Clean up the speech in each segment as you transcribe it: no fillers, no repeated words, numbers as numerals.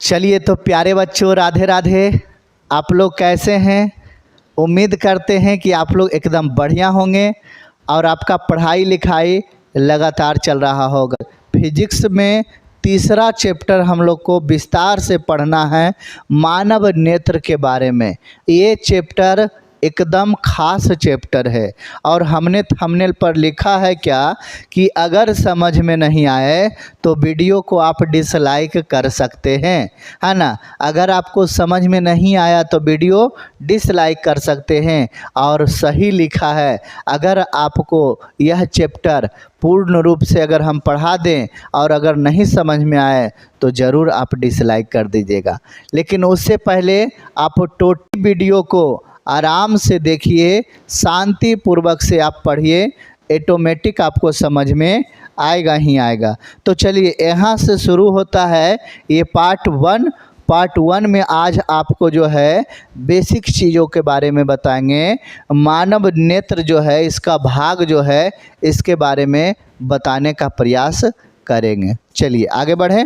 चलिए तो प्यारे बच्चों, राधे राधे। आप लोग कैसे हैं? उम्मीद करते हैं कि आप लोग एकदम बढ़िया होंगे और आपका पढ़ाई लिखाई लगातार चल रहा होगा। फिजिक्स में तीसरा चैप्टर हम लोग को विस्तार से पढ़ना है, मानव नेत्र के बारे में। ये चैप्टर एकदम खास चैप्टर है और हमने थंबनेल पर लिखा है क्या कि अगर समझ में नहीं आए तो वीडियो को आप डिसलाइक कर सकते हैं, है ना। अगर आपको समझ में नहीं आया तो वीडियो डिसलाइक कर सकते हैं। और सही लिखा है, अगर आपको यह चैप्टर पूर्ण रूप से अगर हम पढ़ा दें और अगर नहीं समझ में आए तो ज़रूर आप डिसलाइक कर दीजिएगा। लेकिन उससे पहले आप टोटल वीडियो को आराम से देखिए, शांति पूर्वक से आप पढ़िए, ऑटोमेटिक आपको समझ में आएगा ही आएगा। तो चलिए यहाँ से शुरू होता है ये पार्ट वन में आज आपको जो है बेसिक चीज़ों के बारे में बताएंगे। मानव नेत्र जो है, इसका भाग जो है, इसके बारे में बताने का प्रयास करेंगे। चलिए आगे बढ़ें।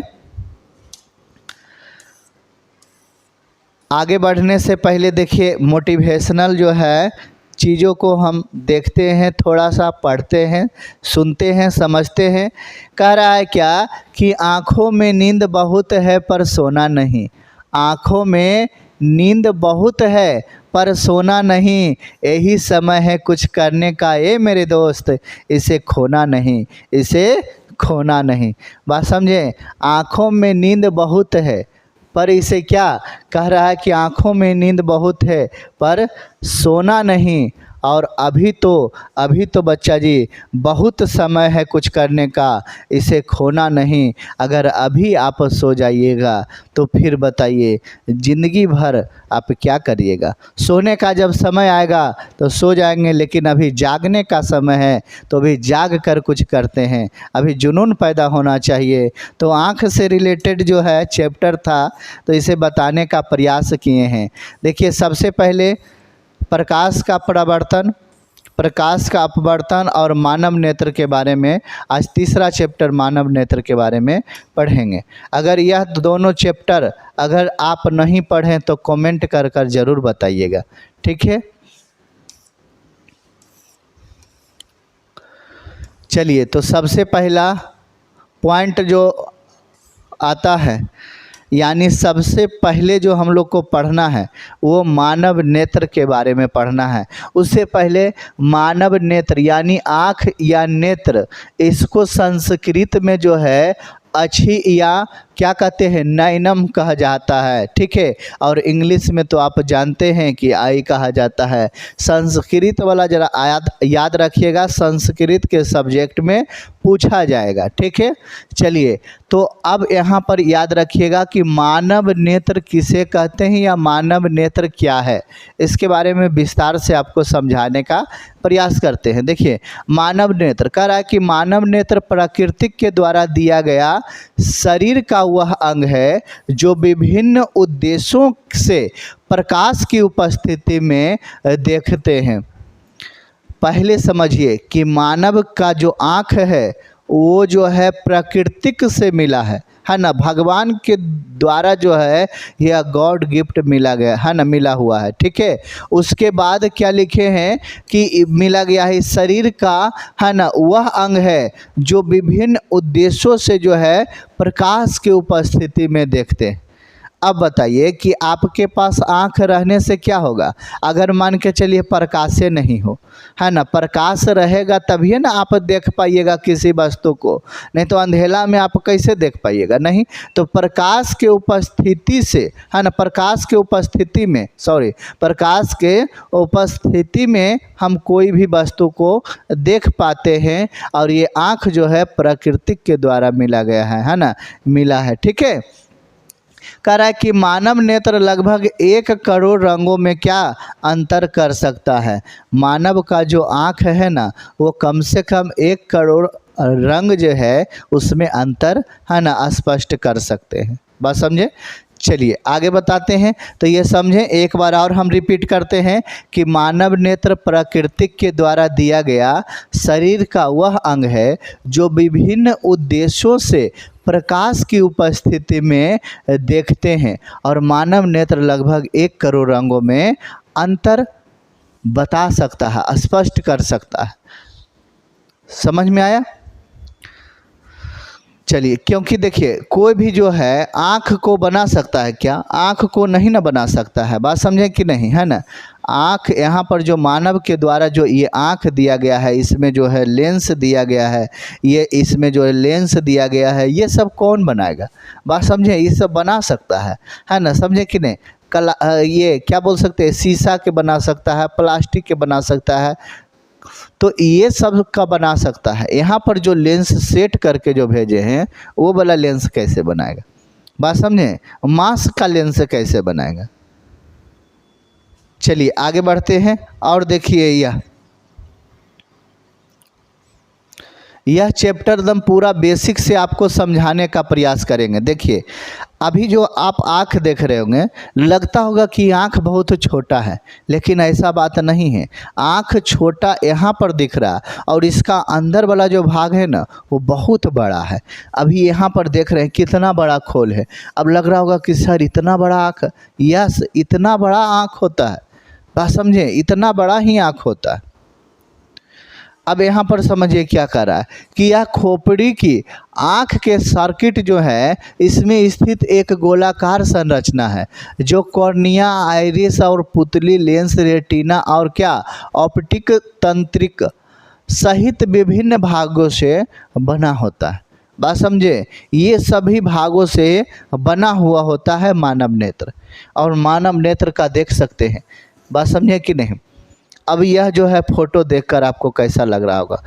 आगे बढ़ने से पहले देखिए, मोटिवेशनल जो है चीज़ों को हम देखते हैं, थोड़ा सा पढ़ते हैं, सुनते हैं, समझते हैं। कह रहा है क्या कि आँखों में नींद बहुत है पर सोना नहीं। आँखों में नींद बहुत है पर सोना नहीं, यही समय है कुछ करने का ए मेरे दोस्त, इसे खोना नहीं, इसे खोना नहीं। बात समझे? आँखों में नींद बहुत है पर इसे क्या कह रहा है कि आँखों में नींद बहुत है पर सोना नहीं। और अभी तो बच्चा जी बहुत समय है कुछ करने का, इसे खोना नहीं। अगर अभी आप सो जाइएगा तो फिर बताइए ज़िंदगी भर आप क्या करिएगा। सोने का जब समय आएगा तो सो जाएंगे, लेकिन अभी जागने का समय है तो अभी जाग कर कुछ करते हैं, अभी जुनून पैदा होना चाहिए। तो आँख से रिलेटेड जो है चैप्टर था तो इसे बताने का प्रयास किए हैं। देखिए, सबसे पहले प्रकाश का अपवर्तन और मानव नेत्र के बारे में आज तीसरा चैप्टर मानव नेत्र के बारे में पढ़ेंगे। अगर यह दोनों चैप्टर अगर आप नहीं पढ़ें तो कमेंट कर ज़रूर बताइएगा, ठीक है। चलिए, तो सबसे पहला पॉइंट जो आता है, यानी सबसे पहले जो हम लोग को पढ़ना है वो मानव नेत्र के बारे में पढ़ना है। उससे पहले मानव नेत्र यानी आँख या नेत्र, इसको संस्कृत में जो है अच्छी या क्या कहते हैं, नैनम कहा जाता है, ठीक है। और इंग्लिश में तो आप जानते हैं कि आई कहा जाता है। संस्कृत वाला जरा याद रखिएगा, संस्कृत के सब्जेक्ट में पूछा जाएगा, ठीक है। चलिए, तो अब यहाँ पर याद रखिएगा कि मानव नेत्र किसे कहते हैं या मानव नेत्र क्या है, इसके बारे में विस्तार से आपको समझाने का प्रयास करते हैं। देखिए, मानव नेत्र कह रहा है कि मानव नेत्र प्रकृति के द्वारा दिया गया शरीर का वह अंग है जो विभिन्न उद्देश्यों से प्रकाश की उपस्थिति में देखते हैं। पहले समझिए कि मानव का जो आँख है वो जो है प्राकृतिक से मिला है ना, भगवान के द्वारा जो है यह गॉड गिफ्ट मिला गया है ना, मिला हुआ है, ठीक है। उसके बाद क्या लिखे हैं कि मिला गया है शरीर का, है ना, वह अंग है जो विभिन्न उद्देश्यों से जो है प्रकाश की उपस्थिति में देखते हैं। अब बताइए कि आपके पास आँख रहने से क्या होगा? अगर मान के चलिए प्रकाश से नहीं हो, है ना, प्रकाश रहेगा तभी ना आप देख पाइएगा किसी वस्तु को, नहीं तो अंधेला में आप कैसे देख पाइएगा? नहीं। तो प्रकाश के उपस्थिति से, है ना, प्रकाश के उपस्थिति में हम कोई भी वस्तु को देख पाते हैं। और ये आँख जो है प्रकृति के द्वारा मिला गया है ना, मिला है, ठीक है। कह रहा है कि मानव नेत्र लगभग 1 करोड़ रंगों में क्या अंतर कर सकता है। मानव का जो आँख है ना, वो कम से कम 1 करोड़ रंग जो है उसमें अंतर, है ना, स्पष्ट कर सकते हैं। बात समझे? चलिए आगे बताते हैं। तो ये समझें, एक बार और हम रिपीट करते हैं कि मानव नेत्र प्रकृति के द्वारा दिया गया शरीर का वह अंग है जो विभिन्न उद्देश्यों से प्रकाश की उपस्थिति में देखते हैं, और मानव नेत्र लगभग 1 करोड़ रंगों में अंतर बता सकता है, स्पष्ट कर सकता है। समझ में आया? चलिए, क्योंकि देखिए कोई भी जो है आँख को बना सकता है क्या? आँख को नहीं ना बना सकता है। बात समझें कि नहीं, है ना? आँख यहाँ पर जो मानव के द्वारा जो ये आँख दिया गया है, इसमें जो है लेंस दिया गया है, ये इसमें जो है लेंस दिया गया है, ये सब कौन बनाएगा? बात समझें, ये सब बना सकता है ना? समझे कि नहीं? ये क्या बोल सकते हैं, शीशा के बना सकता है, प्लास्टिक के बना सकता है, तो ये सब का बना सकता है। यहाँ पर जो लेंस सेट करके जो भेजे हैं वो वाला लेंस कैसे बनाएगा? बात समझे? मास्क का लेंस कैसे बनाएगा? चलिए आगे बढ़ते हैं और देखिए यह चैप्टर एकदम पूरा बेसिक से आपको समझाने का प्रयास करेंगे। देखिए अभी जो आप आँख देख रहे होंगे, लगता होगा कि आँख बहुत छोटा है, लेकिन ऐसा बात नहीं है। आँख छोटा यहाँ पर दिख रहा है और इसका अंदर वाला जो भाग है ना, वो बहुत बड़ा है। अभी यहाँ पर देख रहे हैं कितना बड़ा खोल है। अब लग रहा होगा कि सर इतना बड़ा आँख, यस इतना बड़ा आँख होता है। बात समझे? इतना बड़ा ही आँख होता है। अब यहाँ पर समझिए क्या कर रहा है कि यह खोपड़ी की आँख के सर्किट जो है, इसमें स्थित एक गोलाकार संरचना है जो कॉर्निया, आइरिस और पुतली, लेंस, रेटिना और क्या ऑप्टिक तंत्रिक सहित विभिन्न भागों से बना होता है। बात समझे? ये सभी भागों से बना हुआ होता है मानव नेत्र, और मानव नेत्र का देख सकते हैं। बात समझे कि नहीं? अब यह जो है फ़ोटो देखकर आपको कैसा लग रहा होगा?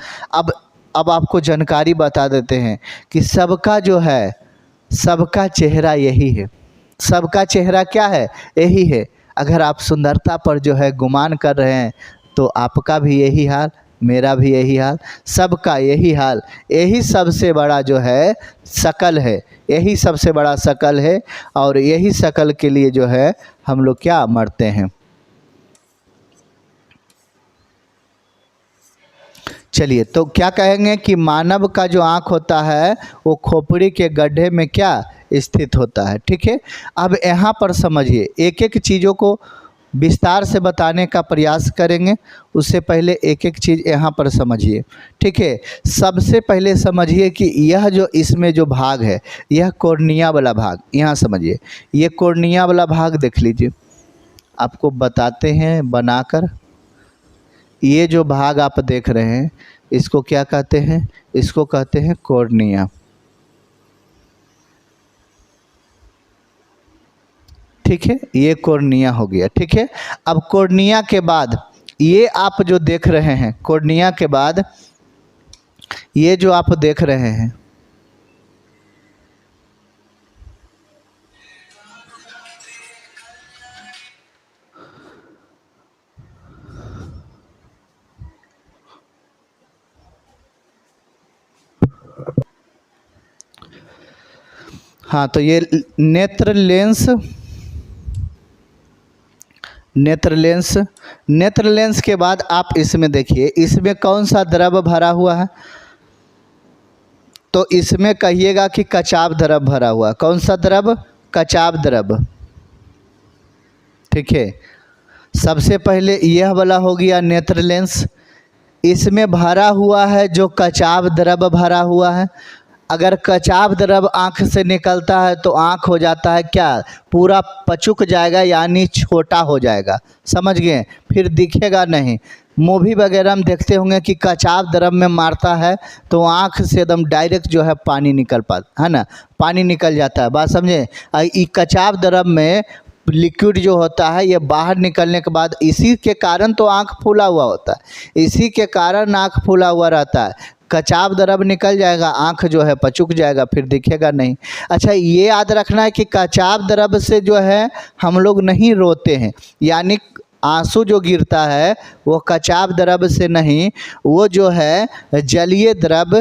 अब आपको जानकारी बता देते हैं कि सबका जो है, सबका चेहरा यही है। सबका चेहरा क्या है? यही है। अगर आप सुंदरता पर जो है गुमान कर रहे हैं तो आपका भी यही हाल, मेरा भी यही हाल, सबका यही हाल। यही सबसे बड़ा जो है शकल है, यही सबसे बड़ा शकल है, और यही शकल के लिए जो है हम लोग क्या मरते हैं। चलिए, तो क्या कहेंगे कि मानव का जो आँख होता है वो खोपड़ी के गड्ढे में क्या स्थित होता है। ठीक है, अब यहाँ पर समझिए, एक एक चीज़ों को विस्तार से बताने का प्रयास करेंगे। उससे पहले एक एक चीज़ यहाँ पर समझिए। ठीक है, सबसे पहले समझिए कि यह जो इसमें जो भाग है, यह कॉर्निया वाला भाग, यहाँ समझिए, ये कॉर्निया वाला भाग देख लीजिए, आपको बताते हैं बनाकर। ये जो भाग आप देख रहे हैं इसको क्या कहते हैं? इसको कहते हैं कॉर्निया। ठीक है, ये कॉर्निया हो गया। ठीक है, अब कॉर्निया के बाद ये आप जो देख रहे हैं, कॉर्निया के बाद ये जो आप देख रहे हैं, हाँ, तो ये नेत्र लेंस, नेत्र लेंस के बाद आप इसमें देखिए, इसमें कौन सा द्रव भरा हुआ है? तो इसमें कहिएगा कि कचाव द्रव भरा हुआ। कौन सा द्रव? कचाव द्रव। ठीक है, सबसे पहले यह वाला हो गया नेत्र लेंस, इसमें भरा हुआ है जो कचाव द्रव भरा हुआ है। अगर कचाव द्रव आँख से निकलता है तो आँख हो जाता है क्या? पूरा पचुक जाएगा, यानी छोटा हो जाएगा। समझ गए? फिर दिखेगा नहीं। मूवी वगैरह में देखते होंगे कि कचाव द्रव में मारता है तो आँख से एकदम डायरेक्ट जो है पानी निकल पाता है ना, पानी निकल जाता है। बात समझे? इस कचाव द्रव में लिक्विड जो होता है ये बाहर निकलने के बाद, इसी के कारण तो आँख फूला हुआ होता है, इसी के कारण आँख फूला हुआ रहता है। कचाव द्रव निकल जाएगा, आँख जो है पचुक जाएगा, फिर दिखेगा नहीं। अच्छा, ये याद रखना है कि कचाव द्रव से जो है हम लोग नहीं रोते हैं, यानी आंसू जो गिरता है वो कचाव द्रव से नहीं, वो जो है जलीय द्रव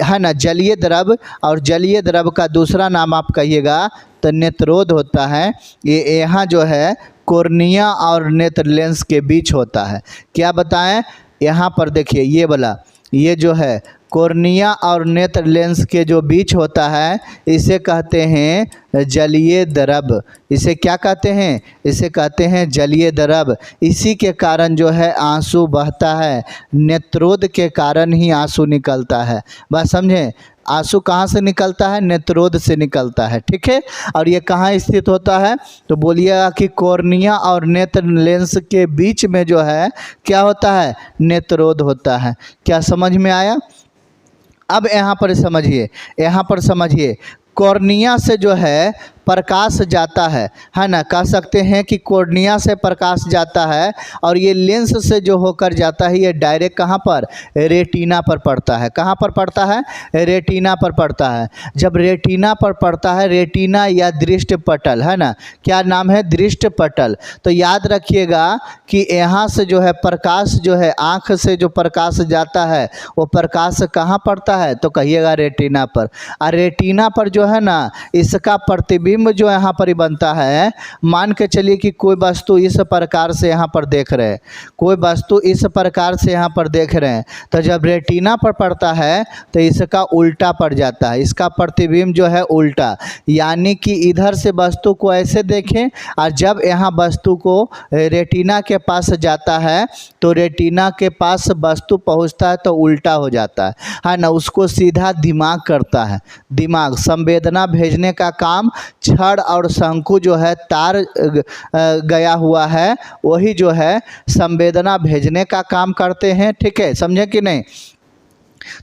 है ना, जलीय द्रव। और जलीय द्रव का दूसरा नाम आप कहिएगा तो नेत्रोद होता है ये यहाँ जो है कॉर्निया और नेत्र लेंस के बीच होता है। क्या बताएं, यहाँ पर देखिए ये वाला, ये जो है कॉर्निया और नेत्र लेंस के जो बीच होता है इसे कहते हैं जलीय द्रव। इसे क्या कहते हैं, इसे कहते हैं जलीय द्रव। इसी के कारण जो है आंसू बहता है, नेत्रोद के कारण ही आंसू निकलता है। बात समझें, आंसू कहाँ से निकलता है, नेत्रोद से निकलता है, ठीक है। और ये कहाँ स्थित होता है, तो बोलिएगा कि कॉर्निया और नेत्र लेंस के बीच में जो है क्या होता है, नेत्रोद होता है। क्या समझ में आया। अब यहाँ पर समझिए, यहाँ पर समझिए, कॉर्निया से जो है प्रकाश जाता है ना, कह सकते हैं कि कॉर्निया से प्रकाश जाता है और ये लेंस से जो होकर जाता है ये डायरेक्ट कहाँ पर, रेटिना पर पड़ता है। कहाँ पर पड़ता है, रेटिना पर पड़ता है। जब रेटिना पर पड़ता है, रेटिना या दृष्टि पटल है ना, क्या नाम है, दृष्टि पटल। तो याद रखिएगा कि यहाँ से जो है प्रकाश जो है, आँख से जो प्रकाश जाता है वो प्रकाश कहाँ पड़ता है, तो कहिएगा रेटिना पर। और रेटिना पर जो है ना इसका प्रतिबिंब जो यहाँ पर ही बनता है। मान के चलिए कि कोई वस्तु इस प्रकार से यहाँ पर देख रहे हैं, कोई वस्तु इस प्रकार से यहाँ पर देख रहे हैं, तो जब रेटिना पर पड़ता है तो इसका उल्टा पड़ जाता है, इसका प्रतिबिंब जो है उल्टा। यानी कि इधर से वस्तु को ऐसे देखें और जब यहाँ वस्तु को रेटिना के पास जाता है तो रेटिना के पास वस्तु पहुँचता है तो उल्टा हो जाता है ना, उसको सीधा दिमाग करता है। दिमाग संवेदना भेजने का काम छड़ और शंकु जो है तार गया हुआ है वही जो है संवेदना भेजने का काम करते हैं, ठीक है, समझे कि नहीं।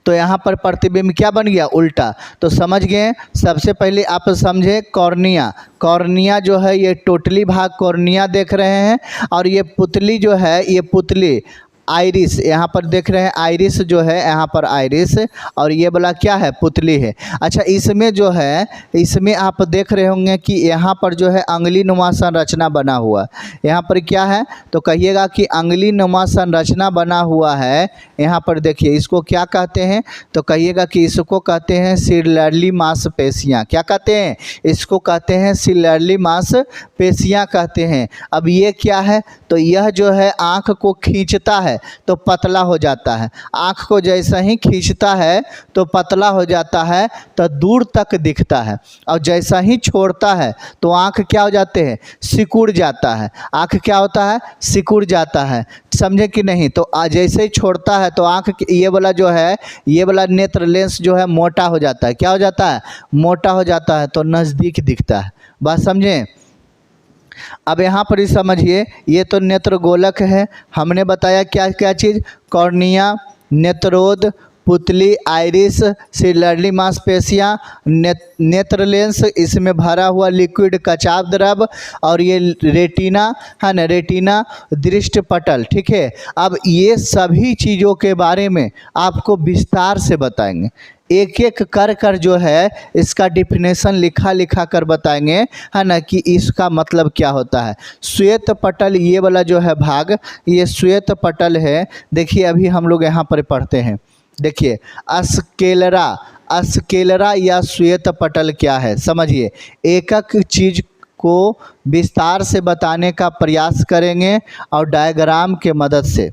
तो यहाँ पर प्रतिबिंब क्या बन गया, उल्टा। तो समझ गए। सबसे पहले आप समझे कॉर्निया, कॉर्निया जो है ये टोटली भाग कॉर्निया देख रहे हैं और ये पुतली जो है, ये पुतली आइरिस, यहाँ पर देख रहे हैं आइरिस जो है, यहाँ पर आइरिस, और ये वाला क्या है, पुतली है। अच्छा, इसमें जो है, इसमें आप देख रहे होंगे कि यहाँ पर जो है अंगुली नुमा संरचना बना हुआ, यहाँ पर क्या है, तो कहिएगा कि अंगुली नुमा संरचना बना हुआ है। यहाँ पर देखिए इसको क्या कहते हैं, तो कहिएगा कि इसको कहते हैं सिलरली मांसपेशियाँ। क्या कहते हैं, इसको कहते हैं सिलरली मांसपेशियाँ कहते हैं। अब ये क्या है, तो यह जो है आँख को खींचता है तो पतला हो जाता है, आँख को जैसा ही खींचता है तो पतला हो जाता है, तो दूर तक दिखता है, और जैसा ही छोड़ता है तो आँख क्या हो जाते हैं, सिकुड़ जाता है। आँख क्या होता है, सिकुड़ जाता है, समझे कि नहीं। तो जैसे ही छोड़ता है तो आँख ये वाला जो है, ये वाला नेत्र लेंस जो है मोटा हो जाता है। क्या हो जाता है, मोटा हो जाता है, तो नज़दीक दिखता है। बात समझें। अब यहाँ पर ही समझिए, ये तो नेत्र गोलक है, हमने बताया क्या क्या चीज़, कॉर्निया, नेत्रोद, पुतली, आइरिस, सिलरली मांसपेशियाँ, नेत्र लेंस, इसमें भरा हुआ लिक्विड कचाव द्रव, और ये रेटिना है ना, रेटिना दृष्टि पटल, ठीक है। अब ये सभी चीज़ों के बारे में आपको विस्तार से बताएंगे, एक एक कर कर जो है इसका डिफिनेशन लिखा कर बताएंगे, है ना, कि इसका मतलब क्या होता है। श्वेत पटल, ये वाला जो है भाग, ये श्वेत पटल है। देखिए अभी हम लोग यहाँ पर पढ़ते हैं, देखिए स्क्लेरा, स्क्लेरा या श्वेत पटल क्या है, समझिए। एक एक चीज़ को विस्तार से बताने का प्रयास करेंगे और डायग्राम के मदद से।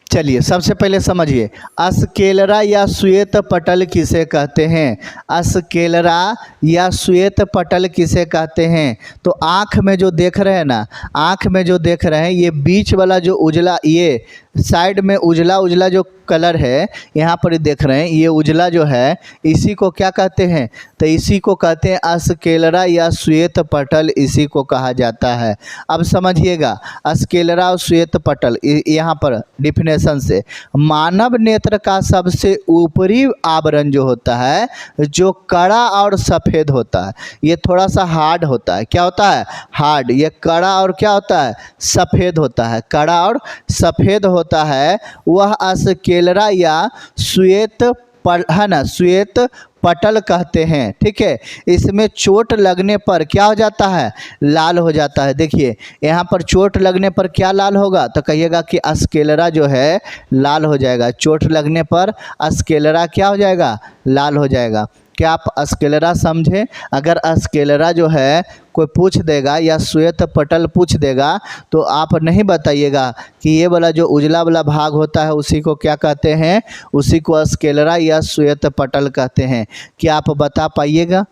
चलिए सबसे पहले समझिए, स्क्लेरा या श्वेत पटल किसे कहते हैं। स्क्लेरा या श्वेत पटल किसे कहते हैं, तो आँख में जो देख रहे हैं ना, आँख में जो देख रहे हैं, ये बीच वाला जो उजला, ये साइड में उजला उजला जो कलर है यहाँ पर देख रहे हैं, ये उजला जो है इसी को क्या कहते हैं, तो इसी को कहते हैं स्क्लेरा या श्वेत पटल, इसी को कहा जाता है। अब समझिएगा स्क्लेरा और श्वेत पटल, यहाँ पर डिफिनेशन से, मानव नेत्र का सबसे ऊपरी आवरण जो होता है, जो कड़ा और सफ़ेद होता है, ये थोड़ा सा हार्ड होता है। क्या होता है, हार्ड। ये कड़ा और क्या होता है, सफ़ेद होता है, कड़ा और सफ़ेद होता है, वह स्क्लेरा या श्वेत है ना, श्वेत पटल कहते हैं, ठीक है। इसमें चोट लगने पर क्या हो जाता है, लाल हो जाता है। देखिए यहाँ पर चोट लगने पर क्या लाल होगा, तो कहिएगा कि स्क्लेरा जो है लाल हो जाएगा। चोट लगने पर स्क्लेरा क्या हो जाएगा, लाल हो जाएगा। क्या आप स्क्लेरा समझे? अगर स्क्लेरा जो है कोई पूछ देगा या श्वेत पटल पूछ देगा तो आप नहीं बताइएगा कि ये वाला जो उजला वाला भाग होता है उसी को क्या कहते हैं, उसी को स्क्लेरा या श्वेत पटल कहते हैं। क्या आप बता पाइएगा?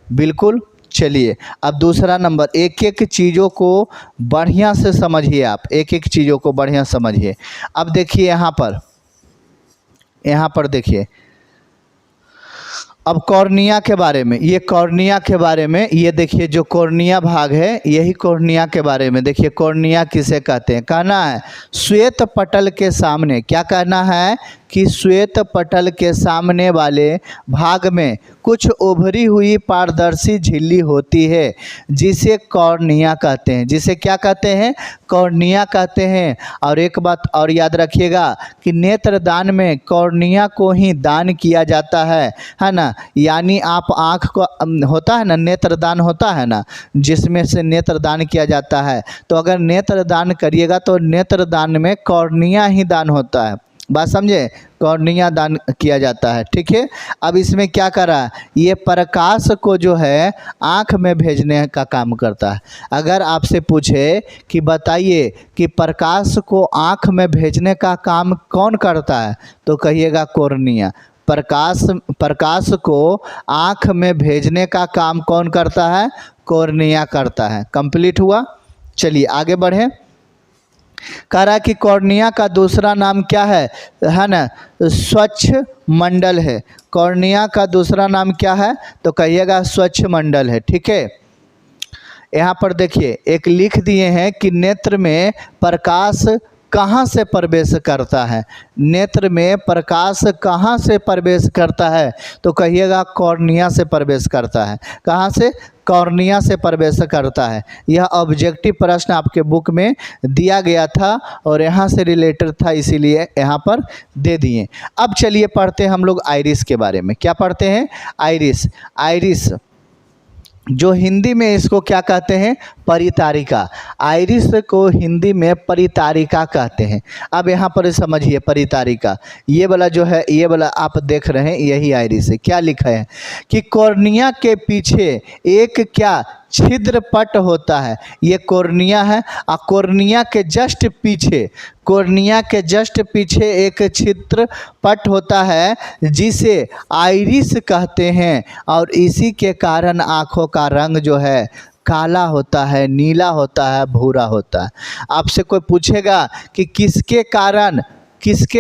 बिल्कुल। चलिए अब दूसरा नंबर, एक एक चीज़ों को बढ़िया से समझिए, आप एक एक चीज़ों को बढ़िया समझिए। अब देखिए यहाँ पर देखिए, अब कॉर्निया के बारे में, ये कॉर्निया के बारे में, ये देखिए जो कॉर्निया भाग है यही कॉर्निया के बारे में। देखिए कॉर्निया किसे कहते हैं, कहना है श्वेत पटल के सामने, क्या कहना है कि श्वेत पटल के सामने वाले भाग में कुछ उभरी हुई पारदर्शी झिल्ली होती है जिसे कॉर्निया कहते हैं। जिसे क्या कहते हैं? कॉर्निया कहते हैं। और एक बात और याद रखिएगा कि नेत्रदान में कॉर्निया को ही दान किया जाता है ना। यानी आप आँख को होता है ना, नेत्रदान होता है ना, जिसमें से नेत्रदान किया जाता है, तो अगर नेत्रदान करिएगा तो नेत्रदान में कॉर्निया ही दान होता है। बात समझे? कॉर्निया दान किया जाता है। ठीक है। अब इसमें क्या करा, ये प्रकाश को जो है आँख में भेजने का काम करता है। अगर आपसे पूछे कि बताइए कि प्रकाश को आँख में भेजने का काम कौन करता है, तो कहिएगा कॉर्निया। प्रकाश को आँख में भेजने का काम कौन करता है? कॉर्निया करता है। कंप्लीट हुआ। चलिए आगे बढ़ें। कह रहा है कि कॉर्निया का दूसरा नाम क्या है ना, स्वच्छ मंडल है। कॉर्निया का दूसरा नाम क्या है? तो कहिएगा स्वच्छ मंडल है। ठीक है। यहाँ पर देखिए एक लिख दिए हैं कि नेत्र में प्रकाश कहाँ से प्रवेश करता है। नेत्र में प्रकाश कहाँ से प्रवेश करता है? तो कहिएगा कॉर्निया से प्रवेश करता है। कहाँ से? कॉर्निया से प्रवेश करता है। यह ऑब्जेक्टिव प्रश्न आपके बुक में दिया गया था और यहाँ से रिलेटेड था, इसीलिए यहाँ पर दे दिए। अब चलिए पढ़ते हैं हम लोग आइरिस के बारे में। क्या पढ़ते हैं? आइरिस। आइरिस जो हिंदी में इसको क्या कहते हैं? परितारिका। आइरिस को हिंदी में परितारिका कहते हैं। अब यहाँ पर समझिए परितारिका, ये वाला जो है, ये वाला आप देख रहे हैं, यही आइरिस है। क्या लिखा है कि कॉर्निया के पीछे एक क्या छिद्र पट होता है। ये कॉर्निया है और कॉर्निया के जस्ट पीछे, कॉर्निया के जस्ट पीछे एक छिद्र पट होता है जिसे आइरिस कहते हैं। और इसी के कारण आँखों का रंग जो है काला होता है, नीला होता है, भूरा होता है। आपसे कोई पूछेगा कि किसके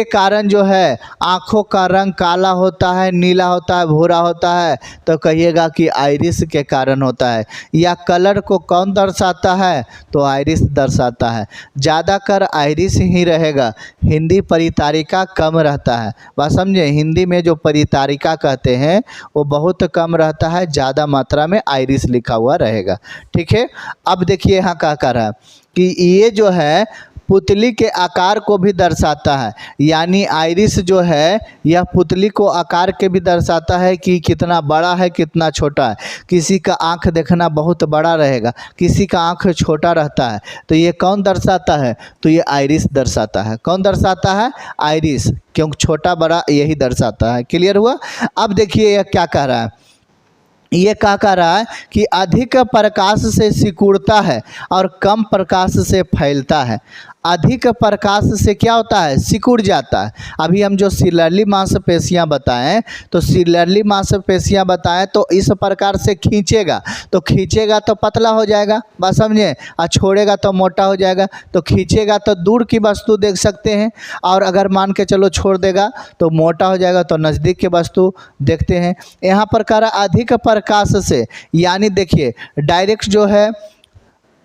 कारण जो है आँखों का रंग काला होता है, नीला होता है, भूरा होता है, तो कहिएगा कि आइरिस के कारण होता है। या कलर को कौन दर्शाता है? तो आइरिस दर्शाता है। ज़्यादातर आइरिस ही रहेगा, हिंदी परितारिका कम रहता है। बात समझे? हिंदी में जो परितारिका कहते हैं वो बहुत कम रहता है, ज़्यादा मात्रा में आइरिस लिखा हुआ रहेगा। ठीक है। अब देखिए यहाँ क्या कह रहा है कि ये जो है पुतली के आकार को भी दर्शाता है। यानी आइरिस जो है यह पुतली को आकार के भी दर्शाता है कि कितना बड़ा है, कितना छोटा है। किसी का आँख देखना बहुत बड़ा रहेगा, किसी का आँख छोटा रहता है, तो ये कौन दर्शाता है? तो ये आइरिस दर्शाता है। कौन दर्शाता है? आइरिस, क्योंकि छोटा बड़ा यही दर्शाता है। क्लियर हुआ? अब देखिए यह क्या कह रहा है, ये क्या कह रहा है कि अधिक प्रकाश से सिकुड़ता है और कम प्रकाश से फैलता है। अधिक प्रकाश से क्या होता है? सिकुड़ जाता है। अभी हम जो सिलरली मांसपेशियां बताएं, तो सिलरली मांसपेशियां बताएं तो इस प्रकार से खींचेगा तो पतला हो जाएगा। बात समझे? और छोड़ेगा तो मोटा हो जाएगा। तो खींचेगा तो दूर की वस्तु देख सकते हैं, और अगर मान के चलो छोड़ देगा तो मोटा हो जाएगा तो नज़दीक की वस्तु देखते हैं। यहाँ पर कह रहा अधिक प्रकाश से, यानी देखिए डायरेक्ट जो है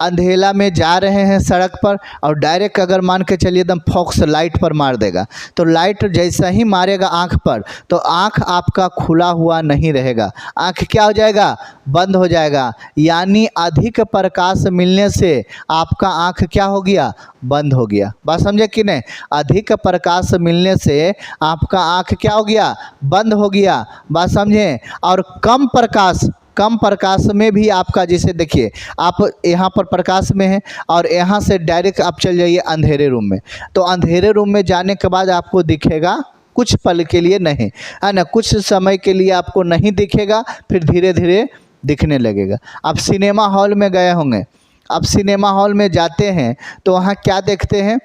अंधेला में जा रहे हैं सड़क पर, और डायरेक्ट अगर मान के चलिए एकदम फोकस लाइट पर मार देगा, तो लाइट जैसा ही मारेगा आँख पर तो आँख आपका खुला हुआ नहीं रहेगा, आँख क्या हो जाएगा? बंद हो जाएगा। यानी अधिक प्रकाश मिलने से आपका आँख क्या हो गया? बंद हो गया। बात समझे कि नहीं? अधिक प्रकाश मिलने से आपका आँख क्या हो गया? बंद हो गया। बात समझे? और कम प्रकाश में भी आपका, जैसे देखिए आप यहाँ पर प्रकाश में हैं और यहाँ से डायरेक्ट आप चल जाइए अंधेरे रूम में, तो अंधेरे रूम में जाने के बाद आपको दिखेगा कुछ पल के लिए नहीं, है ना, कुछ समय के लिए आपको नहीं दिखेगा, फिर धीरे धीरे दिखने लगेगा। आप सिनेमा हॉल में गए होंगे, आप सिनेमा हॉल में जाते हैं तो वहाँ क्या देखते हैं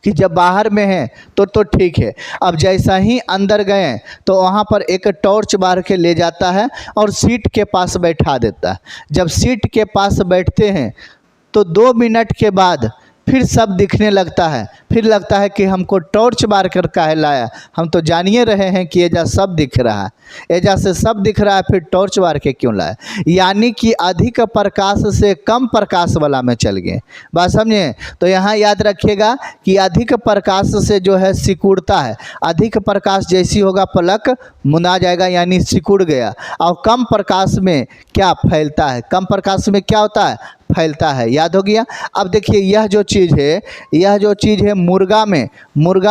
कि जब बाहर में है तो ठीक है, अब जैसा ही अंदर गए तो वहाँ पर एक टॉर्च बार के ले जाता है और सीट के पास बैठा देता है। जब सीट के पास बैठते हैं तो 2 मिनट के बाद फिर सब दिखने लगता है, फिर लगता है कि हमको टॉर्च बार कर काहे लाया, हम तो जानिए रहे हैं कि एजा सब दिख रहा है, एजा से सब दिख रहा है, फिर टॉर्च बार के क्यों लाया। यानी कि अधिक प्रकाश से कम प्रकाश वाला में चल गए। बात समझे? तो यहाँ याद रखिएगा कि अधिक प्रकाश से जो है सिकुड़ता है, अधिक प्रकाश जैसी होगा पलक मुंदा जाएगा यानी सिकुड़ गया, और कम प्रकाश में क्या फैलता है, कम प्रकाश में क्या होता है, फैलता है। याद हो गया? अब देखिए यह जो चीज़ है, यह जो चीज़ है मुर्गा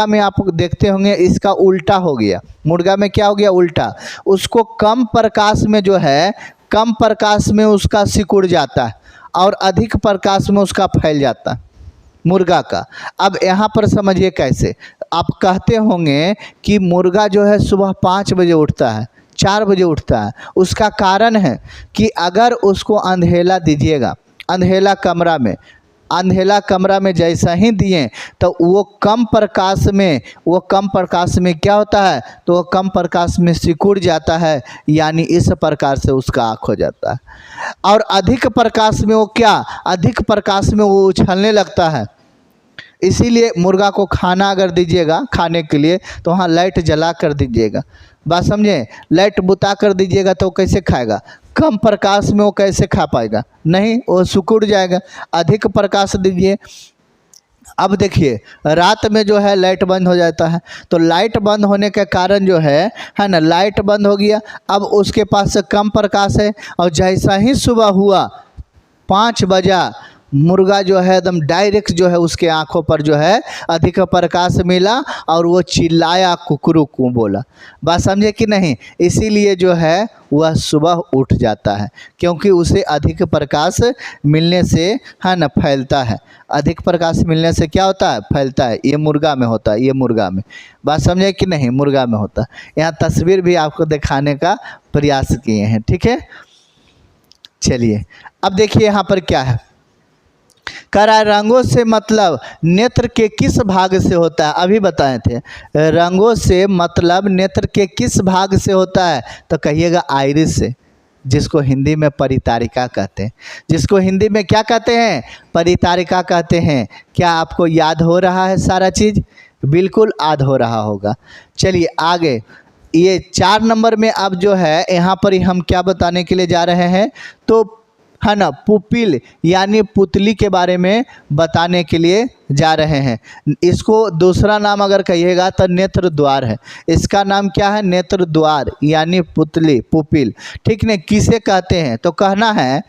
में आप देखते होंगे इसका उल्टा हो गया। मुर्गा में क्या हो गया? उल्टा। उसको कम प्रकाश में जो है, कम प्रकाश में उसका सिकुड़ जाता है और अधिक प्रकाश में उसका फैल जाता है मुर्गा का। अब यहाँ पर समझिए कैसे। आप कहते होंगे कि मुर्गा जो है सुबह 5 बजे उठता है, 4 बजे उठता है। उसका कारण है कि अगर उसको अंधेला दीजिएगा, अंधेला कमरा में जैसा ही दिए तो वो कम प्रकाश में क्या होता है, तो वो कम प्रकाश में सिकुड़ जाता है, यानी इस प्रकार से उसका आँख हो जाता है। और अधिक प्रकाश में वो क्या, अधिक प्रकाश में वो उछलने लगता है। इसीलिए मुर्गा को खाना अगर दीजिएगा खाने के लिए तो वहाँ लाइट जला कर दीजिएगा। बात समझे? लाइट बुता कर दीजिएगा तो कैसे खाएगा? कम प्रकाश में वो कैसे खा पाएगा? नहीं, वो सिकुड़ जाएगा। अधिक प्रकाश दीजिए। अब देखिए रात में जो है लाइट बंद हो जाता है, तो लाइट बंद होने के कारण जो है ना, लाइट बंद हो गया, अब उसके पास कम प्रकाश है, और जैसा ही सुबह हुआ 5 बजा, मुर्गा जो है एकदम डायरेक्ट जो है उसके आँखों पर जो है अधिक प्रकाश मिला और वो चिल्लाया, कुकरू बोला। बात समझे कि नहीं? इसीलिए जो है वह सुबह उठ जाता है, क्योंकि उसे अधिक प्रकाश मिलने से है ना फैलता है। अधिक प्रकाश मिलने से क्या होता है? फैलता है। ये मुर्गा में होता है, ये मुर्गा में। बात समझे कि नहीं? मुर्गा में होता है। यहाँ तस्वीर भी आपको दिखाने का प्रयास किए हैं, ठीक है। चलिए अब देखिए यहाँ पर क्या है, कह रहा है रंगों से मतलब नेत्र के किस भाग से होता है। अभी बताए थे रंगों से मतलब नेत्र के किस भाग से होता है, तो कहिएगा आइरिस से, जिसको हिंदी में परितारिका कहते हैं। जिसको हिंदी में क्या कहते हैं? परितारिका कहते हैं। क्या आपको याद हो रहा है सारा चीज़? बिल्कुल याद हो रहा होगा। चलिए आगे, ये 4 नंबर में अब जो है यहाँ पर ही हम क्या बताने के लिए जा रहे हैं, तो है ना पुपिल यानी पुतली के बारे में बताने के लिए जा रहे हैं। इसको दूसरा नाम अगर कहिएगा तो नेत्र द्वार है। इसका नाम क्या है? नेत्र द्वार यानी पुतली, पुपिल, ठीक नहीं। किसे कहते हैं? तो कहना है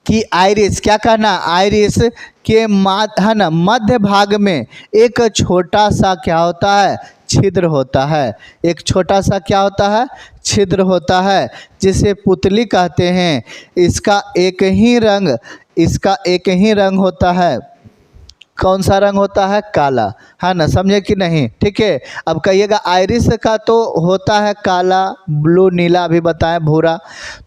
कि आइरिस, क्या कहना? आइरिस के है ना मध्य भाग में एक छोटा सा क्या होता है? छिद्र होता है। एक छोटा सा क्या होता है? छिद्र होता है, जिसे पुतली कहते हैं। इसका एक ही रंग होता है। कौन सा रंग होता है? काला, है ना, समझे कि नहीं? ठीक है। अब कहिएगा आइरिस का तो होता है काला, ब्लू, नीला, अभी बताएं भूरा।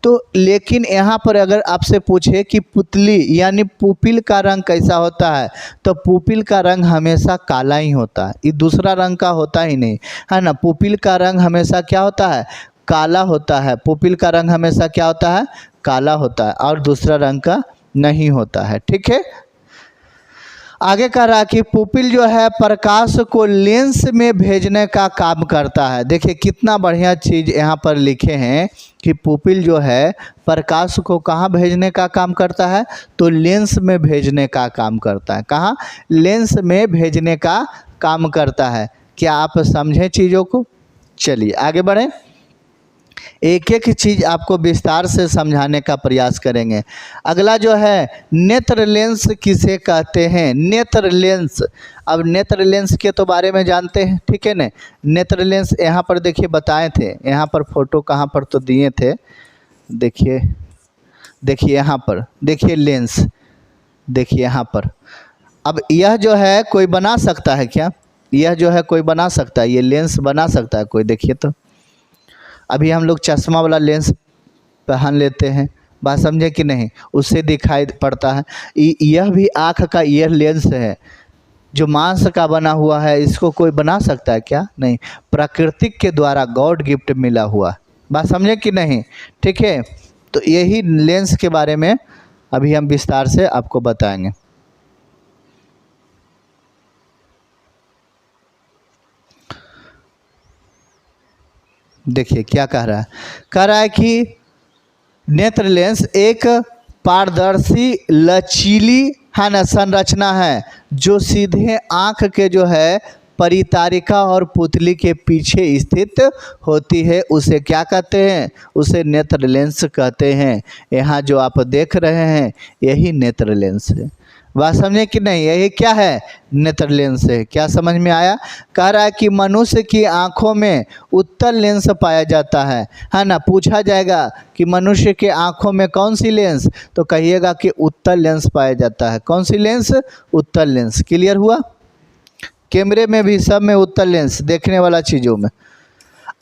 तो लेकिन यहाँ पर अगर आपसे पूछे कि पुतली यानी पुपिल का रंग कैसा होता है, तो पुपिल का रंग हमेशा काला ही होता है, ये दूसरा रंग का होता ही नहीं, है ना। पुपिल का रंग हमेशा क्या होता है? काला होता है। पुपिल का रंग हमेशा क्या होता है? काला होता है, और दूसरा रंग का नहीं होता है, ठीक है। आगे कह रहा कि पुपिल जो है प्रकाश को लेंस में भेजने का काम करता है। देखिए कितना बढ़िया चीज़ यहाँ पर लिखे हैं कि पुपिल जो है प्रकाश को कहाँ भेजने का काम करता है, तो लेंस में भेजने का काम करता है। कहाँ? लेंस में भेजने का काम करता है। क्या आप समझें चीज़ों को? चलिए आगे बढ़ें, एक एक चीज़ आपको विस्तार से समझाने का प्रयास करेंगे। अगला जो है नेत्र लेंस किसे कहते हैं? नेत्र लेंस। अब नेत्र लेंस के तो बारे में जानते हैं, ठीक है ना। नेत्र लेंस यहाँ पर देखिए बताए थे, यहाँ पर फोटो कहाँ पर तो दिए थे, देखिए यहाँ पर देखिए लेंस, देखिए यहाँ पर। अब यह जो है कोई बना सकता है क्या? यह जो है कोई बना सकता है, ये लेंस बना सकता है कोई? देखिए तो अभी हम लोग चश्मा वाला लेंस पहन लेते हैं, बात समझे कि नहीं, उससे दिखाई पड़ता है। यह भी आँख का ईयर लेंस है जो मांस का बना हुआ है। इसको कोई बना सकता है क्या? नहीं, प्राकृतिक के द्वारा गॉड गिफ्ट मिला हुआ। बात समझे कि नहीं? ठीक है, तो यही लेंस के बारे में अभी हम विस्तार से आपको बताएंगे। देखिए क्या कह रहा है कि नेत्र लेंस एक पारदर्शी लचीली है ना संरचना है जो सीधे आँख के जो है परितारिका और पुतली के पीछे स्थित होती है। उसे क्या कहते हैं? उसे नेत्र लेंस कहते हैं। यहाँ जो आप देख रहे हैं यही नेत्र लेंस है। बात समझे कि नहीं? यही क्या है? नेत्र लेंस है। क्या समझ में आया? कह रहा है कि मनुष्य की आँखों में उत्तल लेंस पाया जाता है ना। पूछा जाएगा कि मनुष्य के आँखों में कौन सी लेंस, तो कहिएगा कि उत्तल लेंस पाया जाता है। कौन सी लेंस? उत्तल लेंस। क्लियर हुआ? कैमरे में भी सब में उत्तल लेंस, देखने वाला चीज़ों में।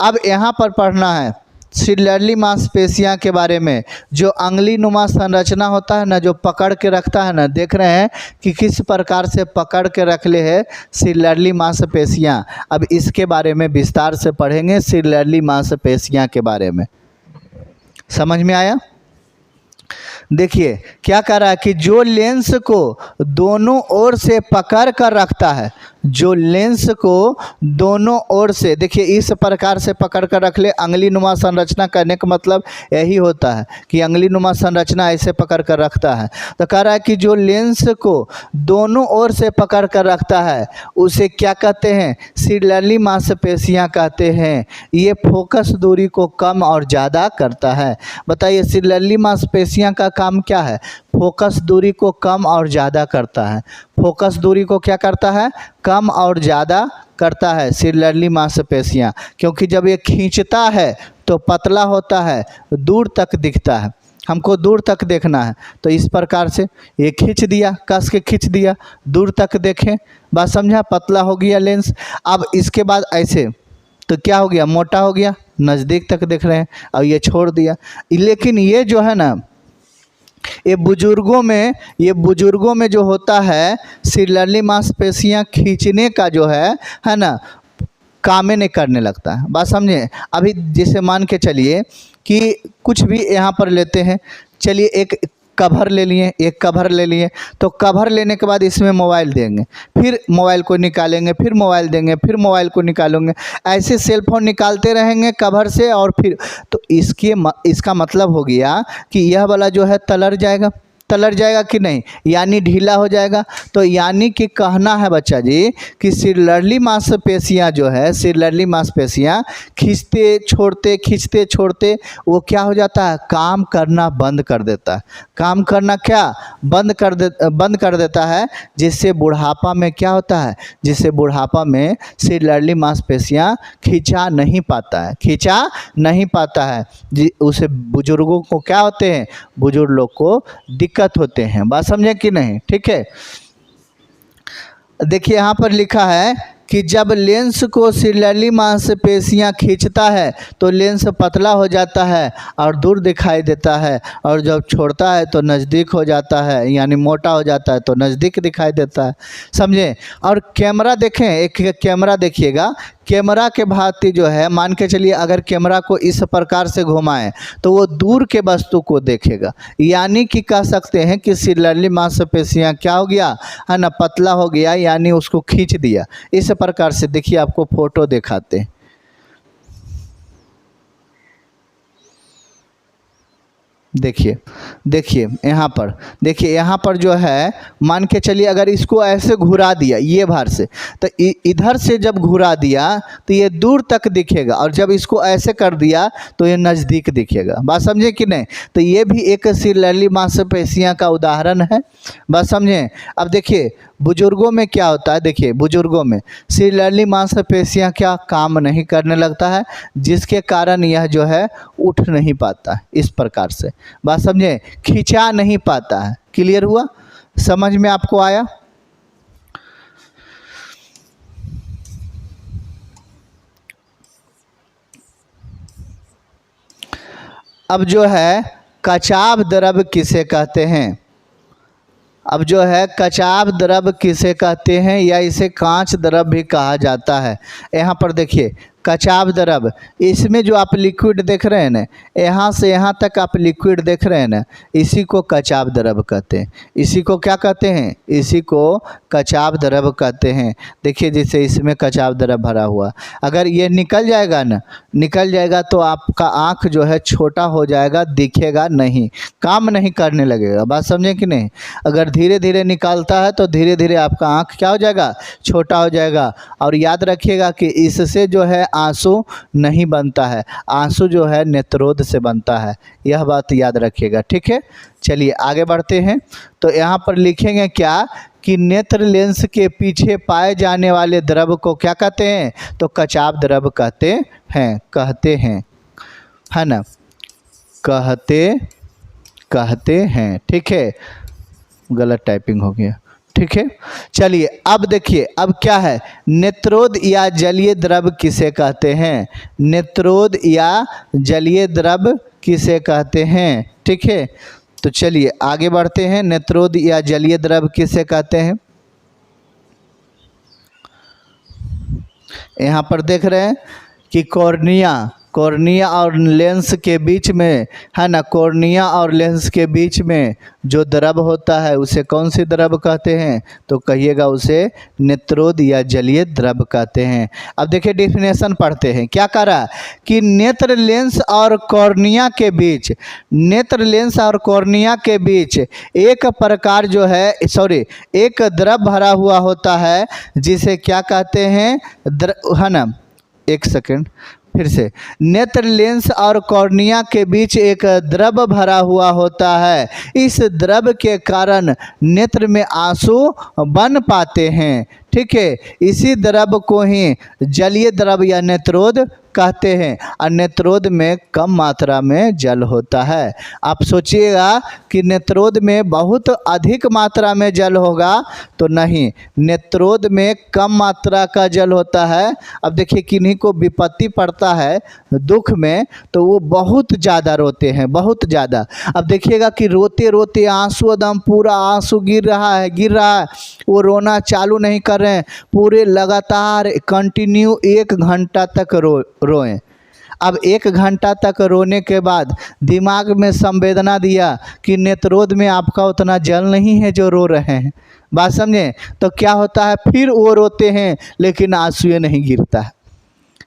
अब यहाँ पर पढ़ना है सिलरली मांसपेशियाँ के बारे में। जो अंगुली नुमा संरचना होता है ना, जो पकड़ के रखता है ना, देख रहे हैं कि किस प्रकार से पकड़ के रख ले है सिलरली मांसपेशियाँ। अब इसके बारे में विस्तार से पढ़ेंगे, सिलरली मांसपेशियाँ के बारे में। समझ में आया? देखिए क्या कह रहा है कि जो लेंस को दोनों ओर से पकड़ कर रखता है, जो लेंस को दोनों ओर से, देखिए इस प्रकार से पकड़ कर रख ले। अंगुली नुमा संरचना करने का मतलब यही होता है कि अंगुली नुमा संरचना ऐसे पकड़ कर रखता है। तो कह रहा है कि जो लेंस को दोनों ओर से पकड़ कर रखता है उसे क्या कहते हैं? सिलरली मांसपेशियाँ कहते हैं। ये फोकस दूरी को कम और ज़्यादा करता है। बताइए सिलरली मांसपेशियाँ का काम क्या है? फोकस दूरी को कम और ज़्यादा करता है। फोकस दूरी को क्या करता है? कम और ज़्यादा करता है सिलरली मांसपेशियाँ। क्योंकि जब ये खींचता है तो पतला होता है, दूर तक दिखता है। हमको दूर तक देखना है तो इस प्रकार से ये खींच दिया, कस के खींच दिया, दूर तक देखें। बात समझा? पतला हो गया लेंस। अब इसके बाद ऐसे तो क्या हो गया? मोटा हो गया, नज़दीक तक देख रहे हैं। अब ये छोड़ दिया। लेकिन ये जो है ना, ये बुजुर्गों में जो होता है सिलरली मांसपेशियाँ खींचने का जो है ना, काम नहीं करने लगता है। बात समझे? अभी जैसे मान के चलिए कि कुछ भी यहाँ पर लेते हैं, चलिए एक कवर ले लिए, तो कवर लेने के बाद इसमें मोबाइल देंगे, फिर मोबाइल को निकालेंगे, फिर मोबाइल देंगे, फिर मोबाइल को निकालेंगे, ऐसे सेलफोन निकालते रहेंगे कवर से। और फिर तो इसका मतलब हो गया कि यह वाला जो है तलर जाएगा कि नहीं, यानी ढीला हो जाएगा। तो यानी कि कहना है बच्चा जी कि सिलरली मांसपेशियाँ जो है, सिलरली मांसपेशियाँ खींचते छोड़ते वो क्या हो जाता है? काम करना बंद कर देता है। काम करना क्या? बंद कर देता है। जिससे बुढ़ापा में क्या होता है? जिससे बुढ़ापा में सिलरली मांसपेशियाँ खींचा नहीं पाता है उसे बुजुर्गों को क्या होते हैं? बुजुर्ग लोग को दिक्कत होते हैं। बात समझे कि नहीं? ठीक है, देखिए यहाँ पर लिखा है कि जब लेंस को सिलरली मांसपेशियाँ खींचता है तो लेंस पतला हो जाता है और दूर दिखाई देता है, और जब छोड़ता है तो नज़दीक हो जाता है, यानी मोटा हो जाता है तो नज़दीक दिखाई देता है। समझे? और कैमरा देखें, एक कैमरा देखिएगा, कैमरा के भांति जो है, मान के चलिए अगर कैमरा को इस प्रकार से घुमाएं तो वो दूर के वस्तु को देखेगा। यानी कि कह सकते हैं कि सिलरली मांसपेशियाँ क्या हो गया है ना? पतला हो गया, यानी उसको खींच दिया। इस प्रकार से देखिए, आपको फोटो दिखाते हैं। देखिए यहाँ पर जो है, मान के चलिए अगर इसको ऐसे घुरा दिया ये भार से, तो इधर से जब घुरा दिया तो ये दूर तक दिखेगा, और जब इसको ऐसे कर दिया तो ये नज़दीक दिखेगा। बात समझे कि नहीं? तो ये भी एक सिलरली मांसपेशियाँ का उदाहरण है। बात समझे? अब देखिए बुजुर्गों में क्या होता है। देखिए बुजुर्गों में सिलरली मांसपेशियाँ क्या काम नहीं करने लगता है, जिसके कारण यह जो है उठ नहीं पाता है इस प्रकार से। बात समझे? खींचा नहीं पाता है। क्लियर हुआ? समझ में आपको आया? अब जो है कचाव द्रव किसे कहते हैं? अब जो है कचाव द्रव किसे कहते हैं, या इसे कांच द्रव भी कहा जाता है। यहाँ पर देखिए कचाव द्रव, इसमें जो आप लिक्विड देख रहे हैं ना, यहाँ से यहाँ तक आप लिक्विड देख रहे हैं ना, इसी को कचाव द्रव कहते हैं। इसी को क्या कहते हैं? इसी को कचाव द्रव कहते हैं। देखिए जैसे इसमें कचाव द्रव भरा हुआ, अगर ये निकल जाएगा ना, निकल जाएगा तो आपका आँख जो है छोटा हो जाएगा, दिखेगा नहीं, काम नहीं करने लगेगा। बात समझे कि नहीं? अगर धीरे धीरे निकालता है तो धीरे धीरे आपका आँख क्या हो जाएगा? छोटा हो जाएगा। और याद रखिएगा कि इससे जो है आंसू नहीं बनता है, आंसू जो है नेत्रोद से बनता है, यह बात याद रखिएगा, ठीक है। चलिए आगे बढ़ते हैं। तो यहाँ पर लिखेंगे क्या कि नेत्र लेंस के पीछे पाए जाने वाले द्रव को क्या कहते हैं? तो कचाव द्रव कहते हैं, है ना, कहते हैं, ठीक है। गलत टाइपिंग हो गया, ठीक है। चलिए अब देखिए, अब क्या है? नेत्रोद या जलीय द्रव किसे कहते हैं? नेत्रोद या जलीय द्रव किसे कहते हैं, ठीक है। तो चलिए आगे बढ़ते हैं। नेत्रोद या जलीय द्रव किसे कहते हैं? यहाँ पर देख रहे हैं कि कॉर्निया और लेंस के बीच में, है ना, कॉर्निया और लेंस के बीच में जो द्रव होता है उसे कौन सी द्रव कहते हैं? तो कहिएगा उसे नेत्रोद या जलीय द्रव कहते हैं। अब देखिए डेफिनेशन पढ़ते हैं। क्या कह रहा है कि नेत्र लेंस और कॉर्निया के बीच, नेत्र लेंस और कॉर्निया के बीच एक प्रकार जो है एक द्रव भरा हुआ होता है, जिसे क्या कहते हैं? है ना, एक सेकेंड फिर से। नेत्र लेंस और कॉर्निया के बीच एक द्रव भरा हुआ होता है। इस द्रव के कारण नेत्र में आंसू बन पाते हैं, ठीक है। इसी द्रव को ही जलीय द्रव या नेत्रोद कहते हैं। और नेत्रोद में कम मात्रा में जल होता है। आप सोचिएगा कि नेत्रोद में बहुत अधिक मात्रा में जल होगा, तो नहीं, नेत्रोद में कम मात्रा का जल होता है। अब देखिए किन्हीं को विपत्ति पड़ता है दुख में, तो वो बहुत ज़्यादा रोते हैं, बहुत ज़्यादा। अब देखिएगा कि रोते रोते आंसू, एकदम पूरा आंसू गिर रहा है, वो रोना चालू नहीं कर रहे हैं, पूरे लगातार कंटिन्यू 1 घंटा तक रोएं। अब 1 घंटा तक रोने के बाद दिमाग में संवेदना दिया कि नेत्रोद में आपका उतना जल नहीं है जो रो रहे हैं। बात समझे? तो क्या होता है, फिर वो रोते हैं लेकिन आंसू नहीं गिरता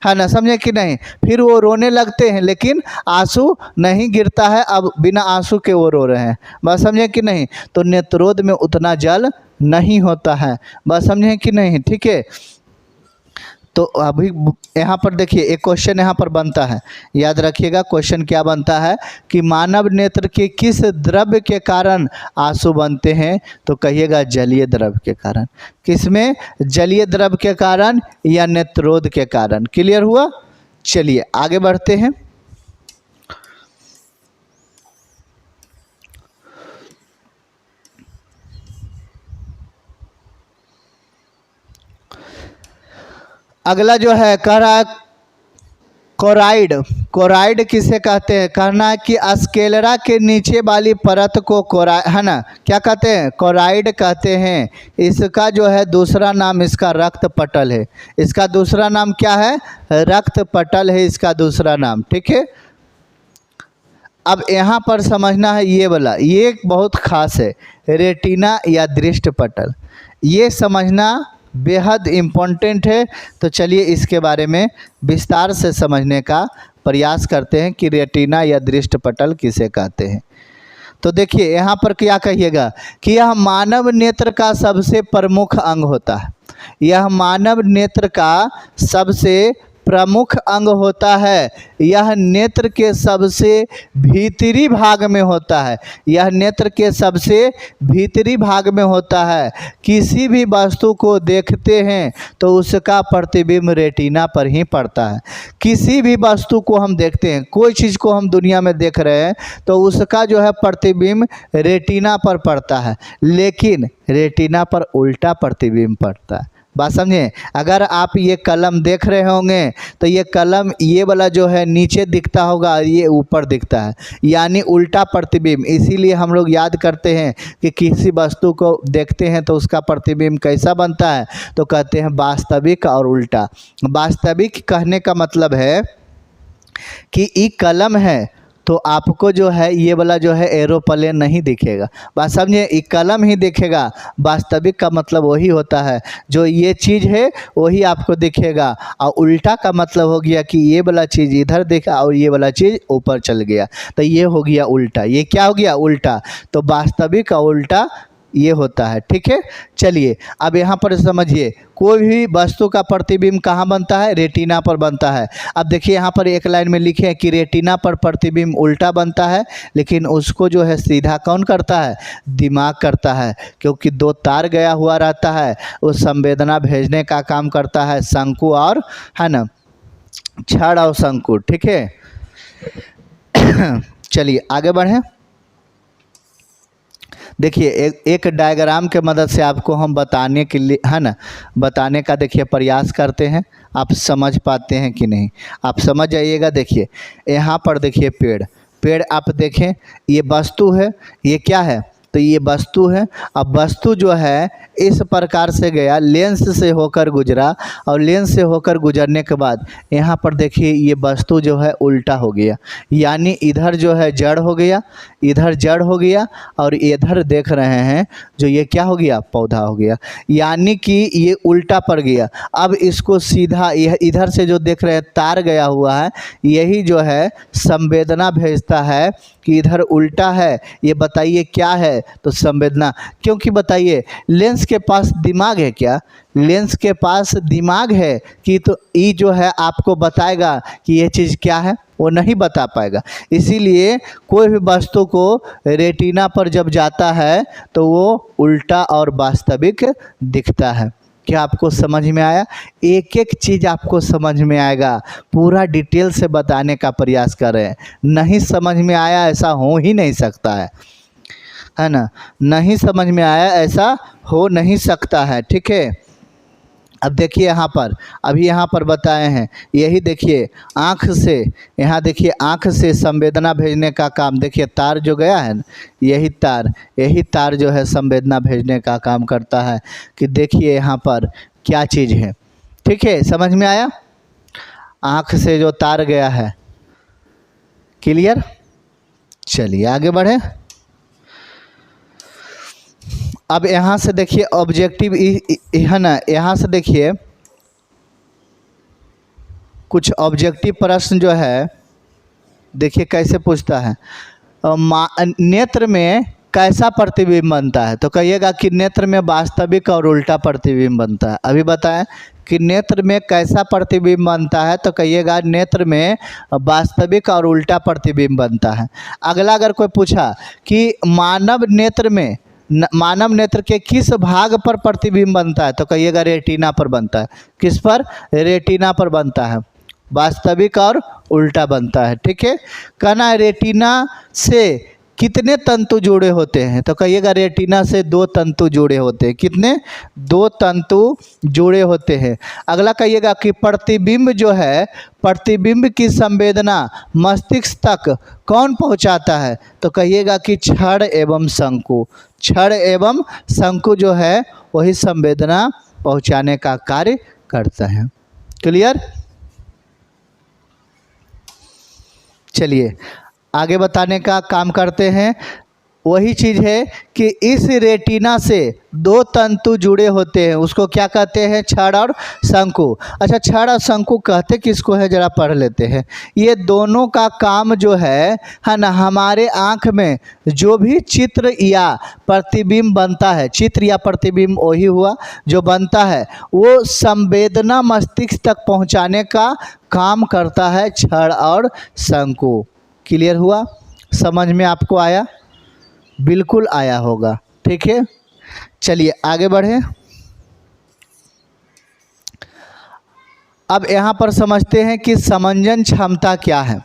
है ना, समझे कि नहीं? फिर वो रोने लगते हैं लेकिन आंसू नहीं गिरता है। अब बिना आंसू के वो रो रहे हैं। बात समझे कि नहीं? तो नेत्रोद में उतना जल नहीं होता है। बात समझे कि नहीं? ठीक है। तो अभी यहाँ पर देखिए एक क्वेश्चन यहाँ पर बनता है, याद रखिएगा। क्वेश्चन क्या बनता है कि मानव नेत्र के किस द्रव्य के कारण आंसू बनते हैं? तो कहिएगा जलीय द्रव के कारण। किसमें? जलीय द्रव के कारण या नेत्रोद के कारण। क्लियर हुआ? चलिए आगे बढ़ते हैं। अगला जो है कह रहा है कोराइड किसे कहते हैं? कहना है कि स्क्लेरा के नीचे वाली परत को है ना, क्या कहते हैं? कोराइड कहते हैं। इसका जो है दूसरा नाम इसका रक्त पटल है। इसका दूसरा नाम क्या है? रक्त पटल है इसका दूसरा नाम, ठीक है। अब यहाँ पर समझना है ये वाला, ये बहुत खास है, रेटिना या दृष्टि पटल। ये समझना बेहद इम्पोर्टेंट है। तो चलिए इसके बारे में विस्तार से समझने का प्रयास करते हैं कि रेटिना या दृष्टि पटल किसे कहते हैं। तो देखिए यहाँ पर क्या कहिएगा कि यह मानव नेत्र का सबसे प्रमुख अंग होता है। यह मानव नेत्र का सबसे प्रमुख अंग होता है। यह नेत्र के सबसे भीतरी भाग में होता है। यह नेत्र के सबसे भीतरी भाग में होता है। किसी भी वस्तु को देखते हैं तो उसका प्रतिबिंब रेटिना पर ही पड़ता है। किसी भी वस्तु को हम देखते हैं, कोई चीज़ को हम दुनिया में देख रहे हैं तो उसका जो है प्रतिबिंब रेटिना पर पड़ता है, लेकिन रेटिना पर उल्टा प्रतिबिंब पड़ता है। बात समझे। अगर आप ये कलम देख रहे होंगे तो ये कलम ये वाला जो है नीचे दिखता होगा और ये ऊपर दिखता है, यानी उल्टा प्रतिबिंब। इसीलिए हम लोग याद करते हैं कि किसी वस्तु को देखते हैं तो उसका प्रतिबिंब कैसा बनता है, तो कहते हैं वास्तविक और उल्टा। वास्तविक कहने का मतलब है कि ये कलम है तो आपको जो है ये वाला जो है एरोप्लेन नहीं दिखेगा। बात समझे, ये कलम ही दिखेगा। वास्तविक का मतलब वही होता है, जो ये चीज़ है वही आपको दिखेगा। और उल्टा का मतलब हो गया कि ये वाला चीज़ इधर दिखा और ये वाला चीज़ ऊपर चल गया, तो ये हो गया उल्टा। ये क्या हो गया? उल्टा। तो वास्तविक का उल्टा ये होता है, ठीक है। चलिए अब यहाँ पर समझिए, कोई भी वस्तु का प्रतिबिंब कहाँ बनता है? रेटिना पर बनता है। अब देखिए यहाँ पर एक लाइन में लिखे हैं कि रेटिना पर प्रतिबिंब उल्टा बनता है, लेकिन उसको जो है सीधा कौन करता है? दिमाग करता है, क्योंकि दो तार गया हुआ रहता है, वो संवेदना भेजने का काम करता है, शंकु और है ना छड़ और शंकु, ठीक है। चलिए आगे बढ़ें। देखिए एक डायग्राम के मदद से आपको हम बताने के लिए है ना बताने का देखिए प्रयास करते हैं, आप समझ पाते हैं कि नहीं, आप समझ जाइएगा। देखिए यहाँ पर देखिए पेड़ आप देखें, ये वस्तु है, ये क्या है? तो ये वस्तु है। अब वस्तु जो है इस प्रकार से गया, लेंस से होकर गुजरा, और लेंस से होकर गुजरने के बाद यहाँ पर देखिए ये वस्तु जो है उल्टा हो गया, यानी इधर जो है जड़ हो गया, इधर जड़ हो गया, और इधर देख रहे हैं जो ये क्या हो गया? पौधा हो गया, यानी कि ये उल्टा पड़ गया। अब इसको सीधा यह इधर से जो देख रहे हैं तार गया हुआ है, यही जो है संवेदना भेजता है कि इधर उल्टा है। ये बताइए क्या है? तो संवेदना। क्योंकि बताइए लेंस के पास दिमाग है क्या? लेंस के पास दिमाग है कि तो ये जो है आपको बताएगा कि ये चीज़ क्या है? वो नहीं बता पाएगा। इसीलिए कोई भी वस्तु को रेटिना पर जब जाता है तो वो उल्टा और वास्तविक दिखता है। क्या आपको समझ में आया? एक एक चीज़ आपको समझ में आएगा, पूरा डिटेल से बताने का प्रयास कर रहे हैं। नहीं समझ में आया ऐसा हो ही नहीं सकता है ना। नहीं समझ में आया ऐसा हो नहीं सकता है, ठीक है। अब देखिए यहाँ पर अभी यहाँ पर बताए हैं, यही देखिए आँख से, यहाँ देखिए आँख से संवेदना भेजने का काम, देखिए तार जो गया है ना, यही तार जो है संवेदना भेजने का काम करता है। कि देखिए यहाँ पर क्या चीज़ है, ठीक है, समझ में आया? आँख से जो तार गया है, क्लियर। चलिए आगे बढ़े। अब यहाँ से देखिए ऑब्जेक्टिव है ना, यहाँ से देखिए कुछ ऑब्जेक्टिव प्रश्न जो है देखिए कैसे पूछता है। नेत्र में कैसा प्रतिबिंब बनता है? तो कहिएगा कि नेत्र में वास्तविक और उल्टा प्रतिबिंब बनता है। अभी बताएं कि नेत्र में कैसा प्रतिबिंब बनता है? तो कहिएगा नेत्र में वास्तविक और उल्टा प्रतिबिंब बनता है। अगला अगर कोई पूछा कि मानव नेत्र के किस भाग पर प्रतिबिंब बनता है? तो कहिएगा रेटिना पर बनता है। किस पर? रेटिना पर बनता है। वास्तविक और उल्टा बनता है, ठीक है। कहना है रेटिना से कितने तंतु जुड़े होते हैं? तो कहिएगा रेटिना से 2 तंतु जुड़े होते हैं। कितने? 2 तंतु जुड़े होते हैं। अगला कहिएगा कि प्रतिबिंब जो है, प्रतिबिंब की संवेदना मस्तिष्क तक कौन पहुंचाता है? तो कहिएगा कि छड़ एवं शंकु। छड़ एवं शंकु जो है वही संवेदना पहुंचाने का कार्य करता है। क्लियर। चलिए आगे बताने का काम करते हैं। वही चीज़ है कि इस रेटिना से 2 तंतु जुड़े होते हैं, उसको क्या कहते हैं? छड़ और शंकु। अच्छा, छड़ और शंकु कहते किसको है? जरा पढ़ लेते हैं। ये दोनों का काम जो है ना, हमारे आँख में जो भी चित्र या प्रतिबिंब बनता है, चित्र या प्रतिबिंब वही हुआ जो बनता है, वो संवेदना मस्तिष्क तक पहुँचाने का काम करता है छड़ और शंकु। क्लियर हुआ? समझ में आपको आया? बिल्कुल आया होगा, ठीक है। चलिए आगे बढ़े। अब यहाँ पर समझते हैं कि समंजन क्षमता क्या है।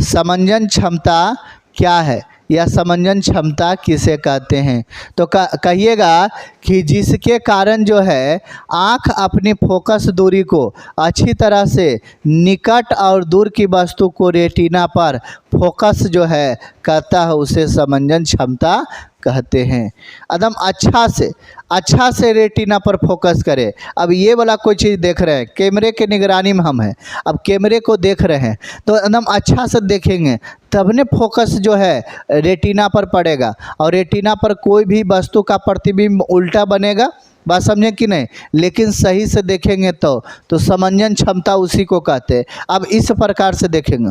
समंजन क्षमता क्या है? या समंजन क्षमता किसे कहते हैं? तो कहिएगा कि जिसके कारण जो है आँख अपनी फोकस दूरी को अच्छी तरह से निकट और दूर की वस्तु को रेटिना पर फोकस जो है करता है, उसे समंजन क्षमता कहते हैं। एकदम अच्छा से रेटिना पर फोकस करें। अब ये वाला कोई चीज़ देख रहे हैं, कैमरे के निगरानी में हम हैं, अब कैमरे को देख रहे हैं तो एकदम अच्छा से देखेंगे तब ने फोकस जो है रेटिना पर पड़ेगा, और रेटिना पर कोई भी वस्तु का प्रतिबिंब उल्टा बनेगा, बात समझे कि नहीं? लेकिन सही से देखेंगे तो समंजन क्षमता उसी को कहते हैं। अब इस प्रकार से देखेंगे,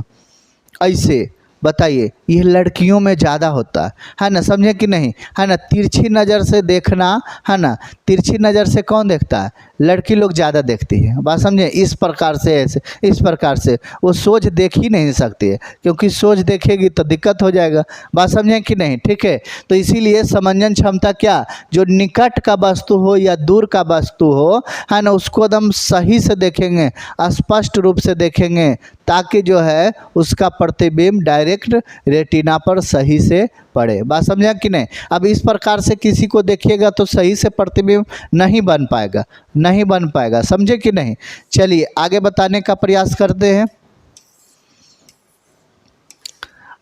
ऐसे बताइए, ये लड़कियों में ज़्यादा होता है ना, समझे कि नहीं? है ना, तिरछी नज़र से देखना, है ना, तिरछी नज़र से कौन देखता है? लड़की लोग ज़्यादा देखती है, बात समझे? इस प्रकार से ऐसे इस प्रकार से वो सोच देख ही नहीं सकती है, क्योंकि सोच देखेगी तो दिक्कत हो जाएगा, बात समझे कि नहीं? ठीक है, तो इसीलिए समंजन क्षमता क्या, जो निकट का वस्तु हो या दूर का वस्तु हो, है ना, उसको एकदम सही से देखेंगे, स्पष्ट रूप से देखेंगे, ताकि जो है उसका प्रतिबिंब डायरेक्ट रेटिना पर सही से पड़े, बात समझा कि नहीं? अब इस प्रकार से किसी को देखिएगा तो सही से प्रतिबिंब नहीं बन पाएगा, समझे कि नहीं? चलिए आगे बताने का प्रयास करते हैं।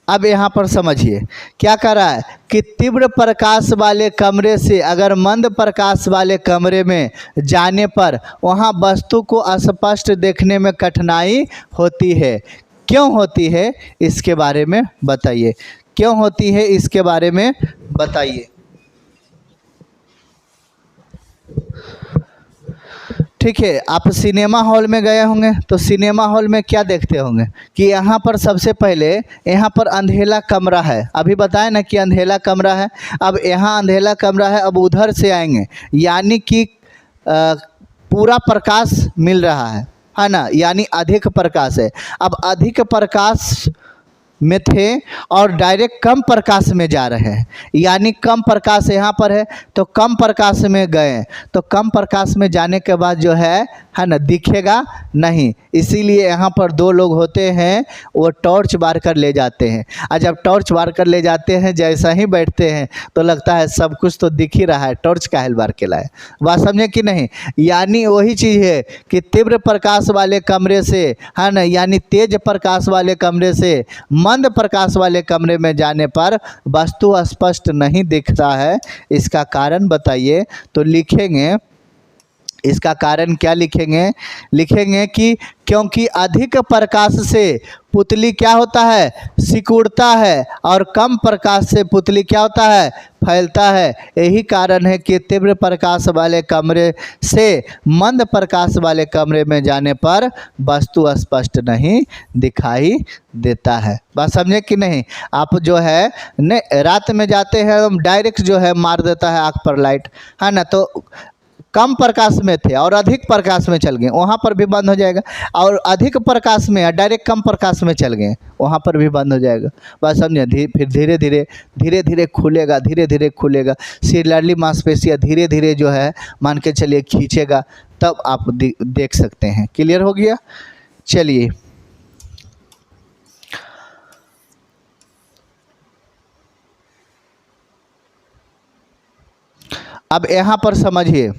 अब यहाँ पर समझिए क्या कर रहा है कि तीव्र प्रकाश वाले कमरे से अगर मंद प्रकाश वाले कमरे में जाने पर वहाँ वस्तु को स्पष्ट देखने में कठिनाई होती है। क्यों होती है इसके बारे में बताइए, क्यों होती है इसके बारे में बताइए। ठीक है, आप सिनेमा हॉल में गए होंगे तो सिनेमा हॉल में क्या देखते होंगे कि यहाँ पर सबसे पहले यहाँ पर अंधेला कमरा है, अभी बताएं ना कि अंधेला कमरा है। अब यहाँ अंधेला कमरा है, अब उधर से आएंगे यानी कि पूरा प्रकाश मिल रहा है ना, यानी अधिक प्रकाश है। अब अधिक प्रकाश में थे और डायरेक्ट कम प्रकाश में जा रहे हैं, यानी कम प्रकाश यहाँ पर है तो कम प्रकाश में गए, तो कम प्रकाश में जाने के बाद जो है ना दिखेगा नहीं, इसीलिए यहाँ पर दो लोग होते हैं, वो टॉर्च बार कर ले जाते हैं, और जब टॉर्च बार कर ले जाते हैं जैसा ही बैठते हैं तो लगता है सब कुछ तो दिख ही रहा है, टॉर्च काहे बार के लाए, बात समझे कि नहीं? यानी वही चीज़ है कि तीव्र प्रकाश वाले कमरे से, है ना, यानी तेज प्रकाश वाले कमरे से मंद प्रकाश वाले कमरे में जाने पर वस्तु स्पष्ट नहीं दिखता है। इसका कारण बताइए, तो लिखेंगे इसका कारण क्या लिखेंगे कि क्योंकि अधिक प्रकाश से पुतली क्या होता है, सिकुड़ता है, और कम प्रकाश से पुतली क्या होता है, फैलता है। यही कारण है कि तीव्र प्रकाश वाले कमरे से मंद प्रकाश वाले कमरे में जाने पर वस्तु स्पष्ट नहीं दिखाई देता है, बात समझे कि नहीं? आप जो है रात में जाते हैं डायरेक्ट जो है मार देता है आँख पर लाइट, है ना, तो कम प्रकाश में थे और अधिक प्रकाश में चल गए, वहाँ पर भी बंद हो जाएगा, और अधिक प्रकाश में डायरेक्ट कम प्रकाश में चल गए, वहाँ पर भी बंद हो जाएगा, बस समझे? फिर धीरे धीरे खुलेगा, सीरियली मांसपेशियाँ धीरे धीरे जो है मान के चलिए खींचेगा, तब आप देख सकते हैं। क्लियर हो गया? चलिए अब यहाँ पर समझिए,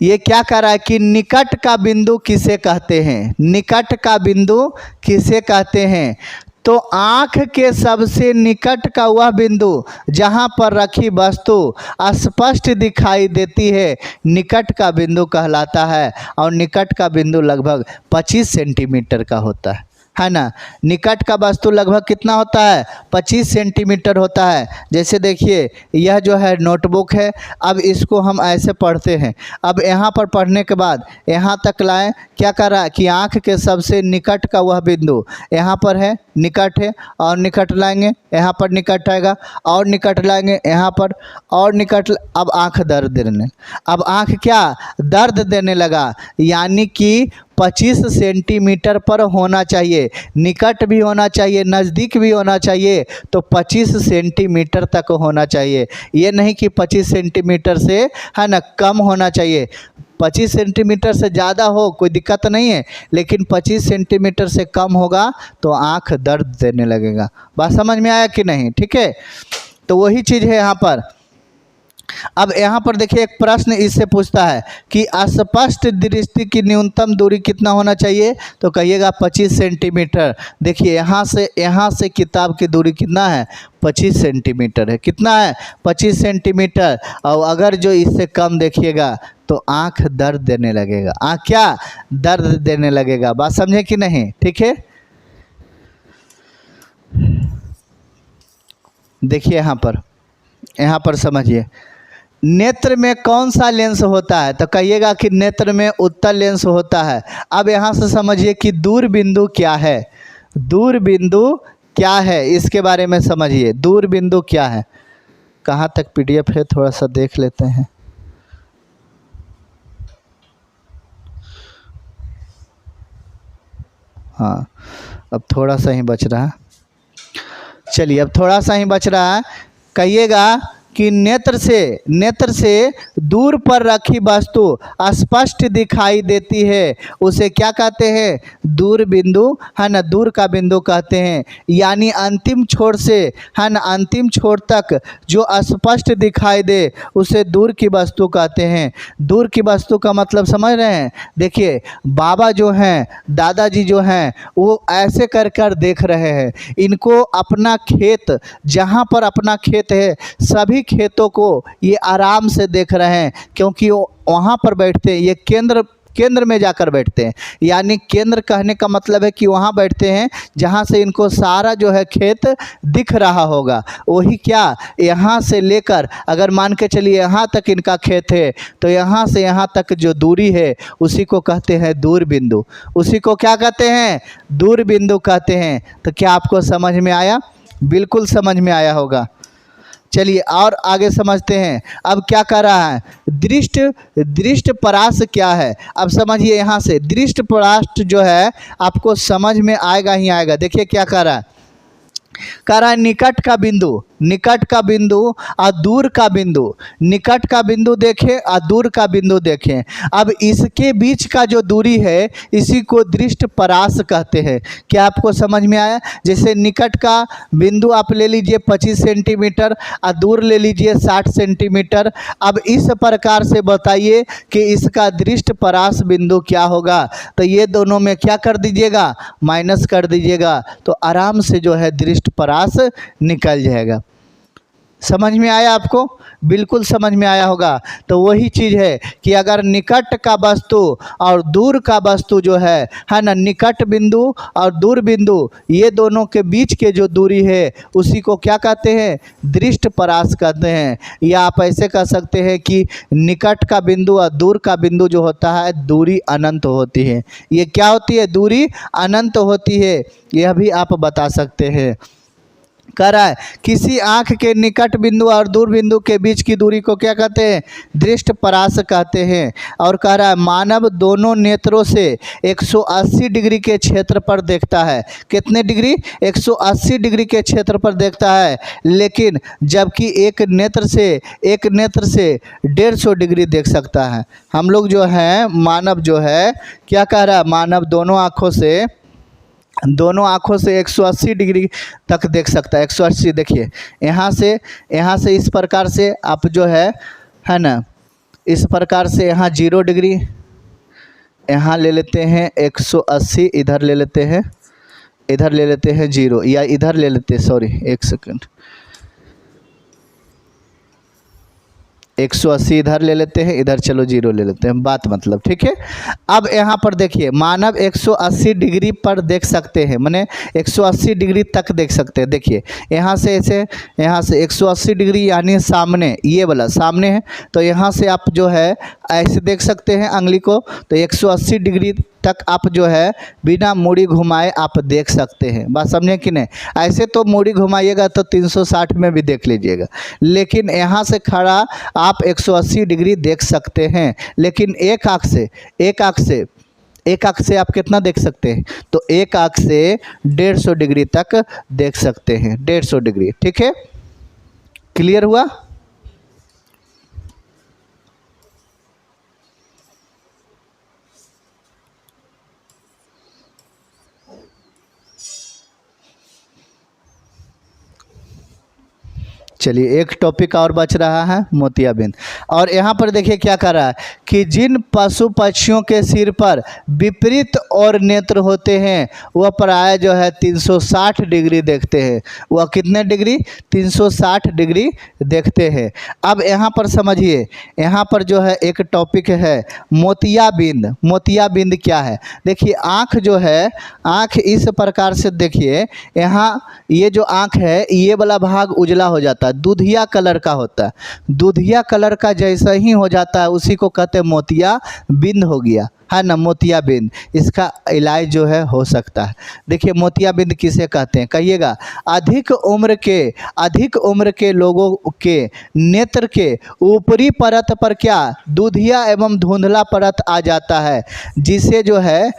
ये क्या कर रहा है कि निकट का बिंदु किसे कहते हैं, निकट का बिंदु किसे कहते हैं? तो आँख के सबसे निकट का वह बिंदु जहाँ पर रखी वस्तु स्पष्ट दिखाई देती है, निकट का बिंदु कहलाता है, और निकट का बिंदु लगभग 25 सेंटीमीटर का होता है ना। निकट का वस्तु लगभग कितना होता है, 25 सेंटीमीटर होता है। जैसे देखिए यह जो है नोटबुक है, अब इसको हम ऐसे पढ़ते हैं, अब यहाँ पर पढ़ने के बाद यहाँ तक लाएं, क्या कर रहा है कि आँख के सबसे निकट का वह बिंदु यहाँ पर है, निकट है, और निकट लाएंगे, यहाँ पर निकट आएगा, और निकट लाएंगे यहाँ पर, और निकट, अब आँख दर्द देने, अब आँख क्या दर्द देने लगा, यानी कि 25 सेंटीमीटर पर होना चाहिए, निकट भी होना चाहिए, नज़दीक भी होना चाहिए, तो 25 सेंटीमीटर तक होना चाहिए। ये नहीं कि 25 सेंटीमीटर से है ना कम होना चाहिए। 25 सेंटीमीटर से ज़्यादा हो कोई दिक्कत नहीं है, लेकिन 25 सेंटीमीटर से कम होगा तो आँख दर्द देने लगेगा। बात समझ में आया कि नहीं? ठीक है, तो वही चीज़ है यहाँ पर। अब यहाँ पर देखिए एक प्रश्न इससे पूछता है कि अस्पष्ट दृष्टि की न्यूनतम दूरी कितना होना चाहिए, तो कहिएगा 25 सेंटीमीटर। देखिए यहाँ से किताब की दूरी कितना है, 25 सेंटीमीटर है। कितना है, 25 सेंटीमीटर। और अगर जो इससे कम देखिएगा तो आँख दर्द देने लगेगा, आँख क्या दर्द देने लगेगा। बात समझे कि नहीं? ठीक है, देखिए यहाँ पर समझिए, नेत्र में कौन सा लेंस होता है, तो कहिएगा कि नेत्र में उत्तल लेंस होता है। अब यहाँ से समझिए कि दूर बिंदु क्या है, दूर बिंदु क्या है इसके बारे में समझिए। दूर बिंदु क्या है, कहाँ तक पीडीएफ है थोड़ा सा देख लेते हैं। हाँ, अब थोड़ा सा ही बच रहा है, चलिए अब थोड़ा सा ही बच रहा है। कहिएगा कि नेत्र से दूर पर रखी वस्तु स्पष्ट दिखाई देती है, उसे क्या कहते हैं, दूर बिंदु, है ना, दूर का बिंदु कहते हैं। यानी अंतिम छोर से, है ना, अंतिम छोर तक जो स्पष्ट दिखाई दे उसे दूर की वस्तु कहते हैं। दूर की वस्तु का मतलब समझ रहे हैं? देखिए बाबा जो हैं, दादाजी जो हैं, वो ऐसे कर देख रहे हैं। इनको अपना खेत, जहाँ पर अपना खेत है, सभी खेतों को ये आराम से देख रहे हैं, क्योंकि वो वहाँ पर बैठते हैं, ये केंद्र में जाकर बैठते हैं। यानी केंद्र कहने का मतलब है कि वहाँ बैठते हैं जहाँ से इनको सारा जो है खेत दिख रहा होगा। वही क्या, यहाँ से लेकर अगर मान के चलिए यहाँ तक इनका खेत है, तो यहाँ से यहाँ तक जो दूरी है उसी को कहते हैं दूर बिंदु। उसी को क्या कहते हैं, दूर बिंदु कहते हैं। तो क्या आपको समझ में आया? बिल्कुल समझ में आया होगा। चलिए और आगे समझते हैं। अब क्या कर रहा है, दृष्ट परास क्या है। अब समझिए, यहाँ से दृष्ट परास जो है आपको समझ में आएगा ही आएगा। देखिए क्या कर रहा है, निकट का बिंदु और दूर का बिंदु। निकट का बिंदु देखें और दूर का बिंदु देखें। अब इसके बीच का जो दूरी है इसी को दृष्ट परास कहते हैं। क्या आपको समझ में आया? जैसे निकट का बिंदु आप ले लीजिए 25 सेंटीमीटर और दूर ले लीजिए 60 सेंटीमीटर। अब इस प्रकार से बताइए कि इसका दृष्ट परास बिंदु क्या होगा, तो ये दोनों में क्या कर दीजिएगा, माइनस कर दीजिएगा, तो आराम से जो है दृष्ट परास निकल जाएगा। समझ में आया आपको? बिल्कुल समझ में आया होगा। तो वही चीज़ है कि अगर निकट का वस्तु और दूर का वस्तु जो है ना, निकट बिंदु और दूर बिंदु, ये दोनों के बीच के जो दूरी है उसी को क्या कहते हैं, दृष्ट परास कहते हैं। या आप ऐसे कह सकते हैं कि निकट का बिंदु और दूर का बिंदु जो होता है दूरी अनंत होती है। ये क्या होती है, दूरी अनंत होती है, यह भी आप बता सकते हैं। कह रहा है किसी आँख के निकट बिंदु और दूर बिंदु के बीच की दूरी को क्या कहते हैं, दृष्ट परास कहते हैं। और कह रहा है मानव दोनों नेत्रों से 180 डिग्री के क्षेत्र पर देखता है। कितने डिग्री, 180 डिग्री के क्षेत्र पर देखता है, लेकिन जबकि एक नेत्र से 150 डिग्री देख सकता है। हम लोग जो है, मानव जो है क्या कह रहा है, मानव दोनों आँखों से 180 डिग्री तक देख सकता है। 180 देखिए, यहाँ से इस प्रकार से आप जो है ना, इस प्रकार से यहाँ 0 डिग्री यहाँ ले लेते हैं, 180 इधर ले लेते हैं, 0, या इधर ले लेते हैं, सॉरी एक सेकंड, 180 इधर ले लेते हैं, इधर चलो 0 ले लेते हैं, बात मतलब ठीक है। अब यहाँ पर देखिए, मानव 180 डिग्री पर देख सकते हैं, माने 180 डिग्री तक देख सकते हैं। देखिए यहाँ से 180 डिग्री यानी सामने, ये वाला सामने है, तो यहाँ से आप जो है ऐसे देख सकते हैं अंगली को, तो 180 डिग्री तक आप जो है बिना मूड़ी घुमाए आप देख सकते हैं। बात समझे कि नहीं? ऐसे तो मूड़ी घुमाइएगा तो 360 में भी देख लीजिएगा, लेकिन यहाँ से खड़ा आप 180 डिग्री देख सकते हैं। लेकिन एक आँख से एक आँख से आप कितना देख सकते हैं? तो एक आँख से 150 डिग्री तक देख सकते हैं, 150 डिग्री। ठीक है, क्लियर हुआ? चलिए, एक टॉपिक और बच रहा है, मोतियाबिंद। और यहाँ पर देखिए क्या कर रहा है कि जिन पशु पक्षियों के सिर पर विपरीत और नेत्र होते हैं वह प्रायः जो है 360 डिग्री देखते हैं। वह कितने डिग्री? 360 डिग्री देखते हैं। अब यहाँ पर समझिए, यहाँ पर जो है एक टॉपिक है मोतियाबिंद। मोतियाबिंद क्या है? देखिए, आँख जो है, आँख इस प्रकार से देखिए, यहाँ ये जो आँख है ये वाला भाग उजला हो जाता है, दूधिया कलर का होता है। दूधिया कलर का जैसा ही हो जाता है उसी को कहते हैं मोतियाबिंद हो गया, है ना, मोतियाबिंद। इसका इलाज जो है हो सकता है। देखिए, मोतियाबिंद किसे कहते हैं कहिएगा? अधिक उम्र के लोगों के नेत्र के ऊपरी परत पर क्या दूधिया एवं धुंधला परत आ जाता है, जिसे जो है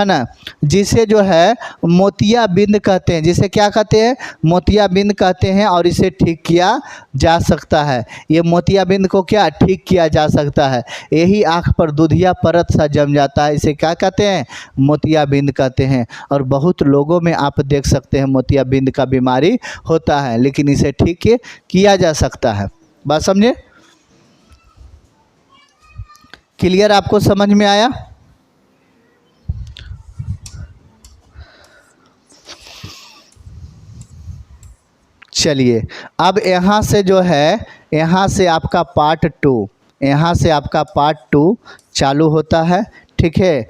ना, जिसे जो है मोतियाबिंद कहते हैं। जिसे क्या कहते हैं? मोतियाबिंद कहते हैं। और इसे ठीक किया जा सकता है। ये मोतियाबिंद को क्या ठीक किया जा सकता है? यही आँख पर दूधिया परत सा जम जाता है, इसे क्या कहते हैं? मोतियाबिंद कहते हैं। और बहुत लोगों में आप देख सकते हैं मोतियाबिंद का बीमारी होता है, लेकिन इसे ठीक किया जा सकता है। बात समझे? क्लियर? आपको समझ में आया? चलिए, अब यहाँ से जो है, यहाँ से आपका पार्ट 2 चालू होता है। ठीक है,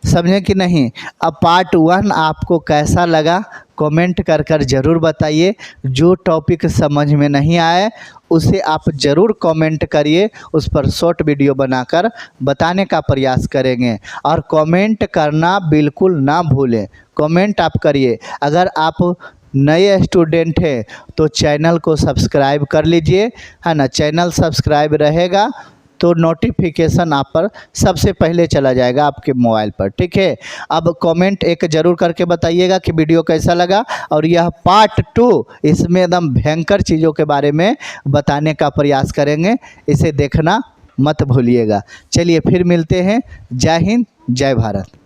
समझे कि नहीं? अब पार्ट 1 आपको कैसा लगा कमेंट कर ज़रूर बताइए। जो टॉपिक समझ में नहीं आए उसे आप ज़रूर कमेंट करिए, उस पर शॉर्ट वीडियो बनाकर बताने का प्रयास करेंगे। और कमेंट करना बिल्कुल ना भूलें, कमेंट आप करिए। अगर आप नए स्टूडेंट हैं तो चैनल को सब्सक्राइब कर लीजिए, है ना। चैनल सब्सक्राइब रहेगा तो नोटिफिकेशन आप पर सबसे पहले चला जाएगा आपके मोबाइल पर। ठीक है, अब कमेंट एक ज़रूर करके बताइएगा कि वीडियो कैसा लगा। और यह पार्ट 2, इसमें एकदम भयंकर चीज़ों के बारे में बताने का प्रयास करेंगे, इसे देखना मत भूलिएगा। चलिए, फिर मिलते हैं। जय हिंद, जय भारत।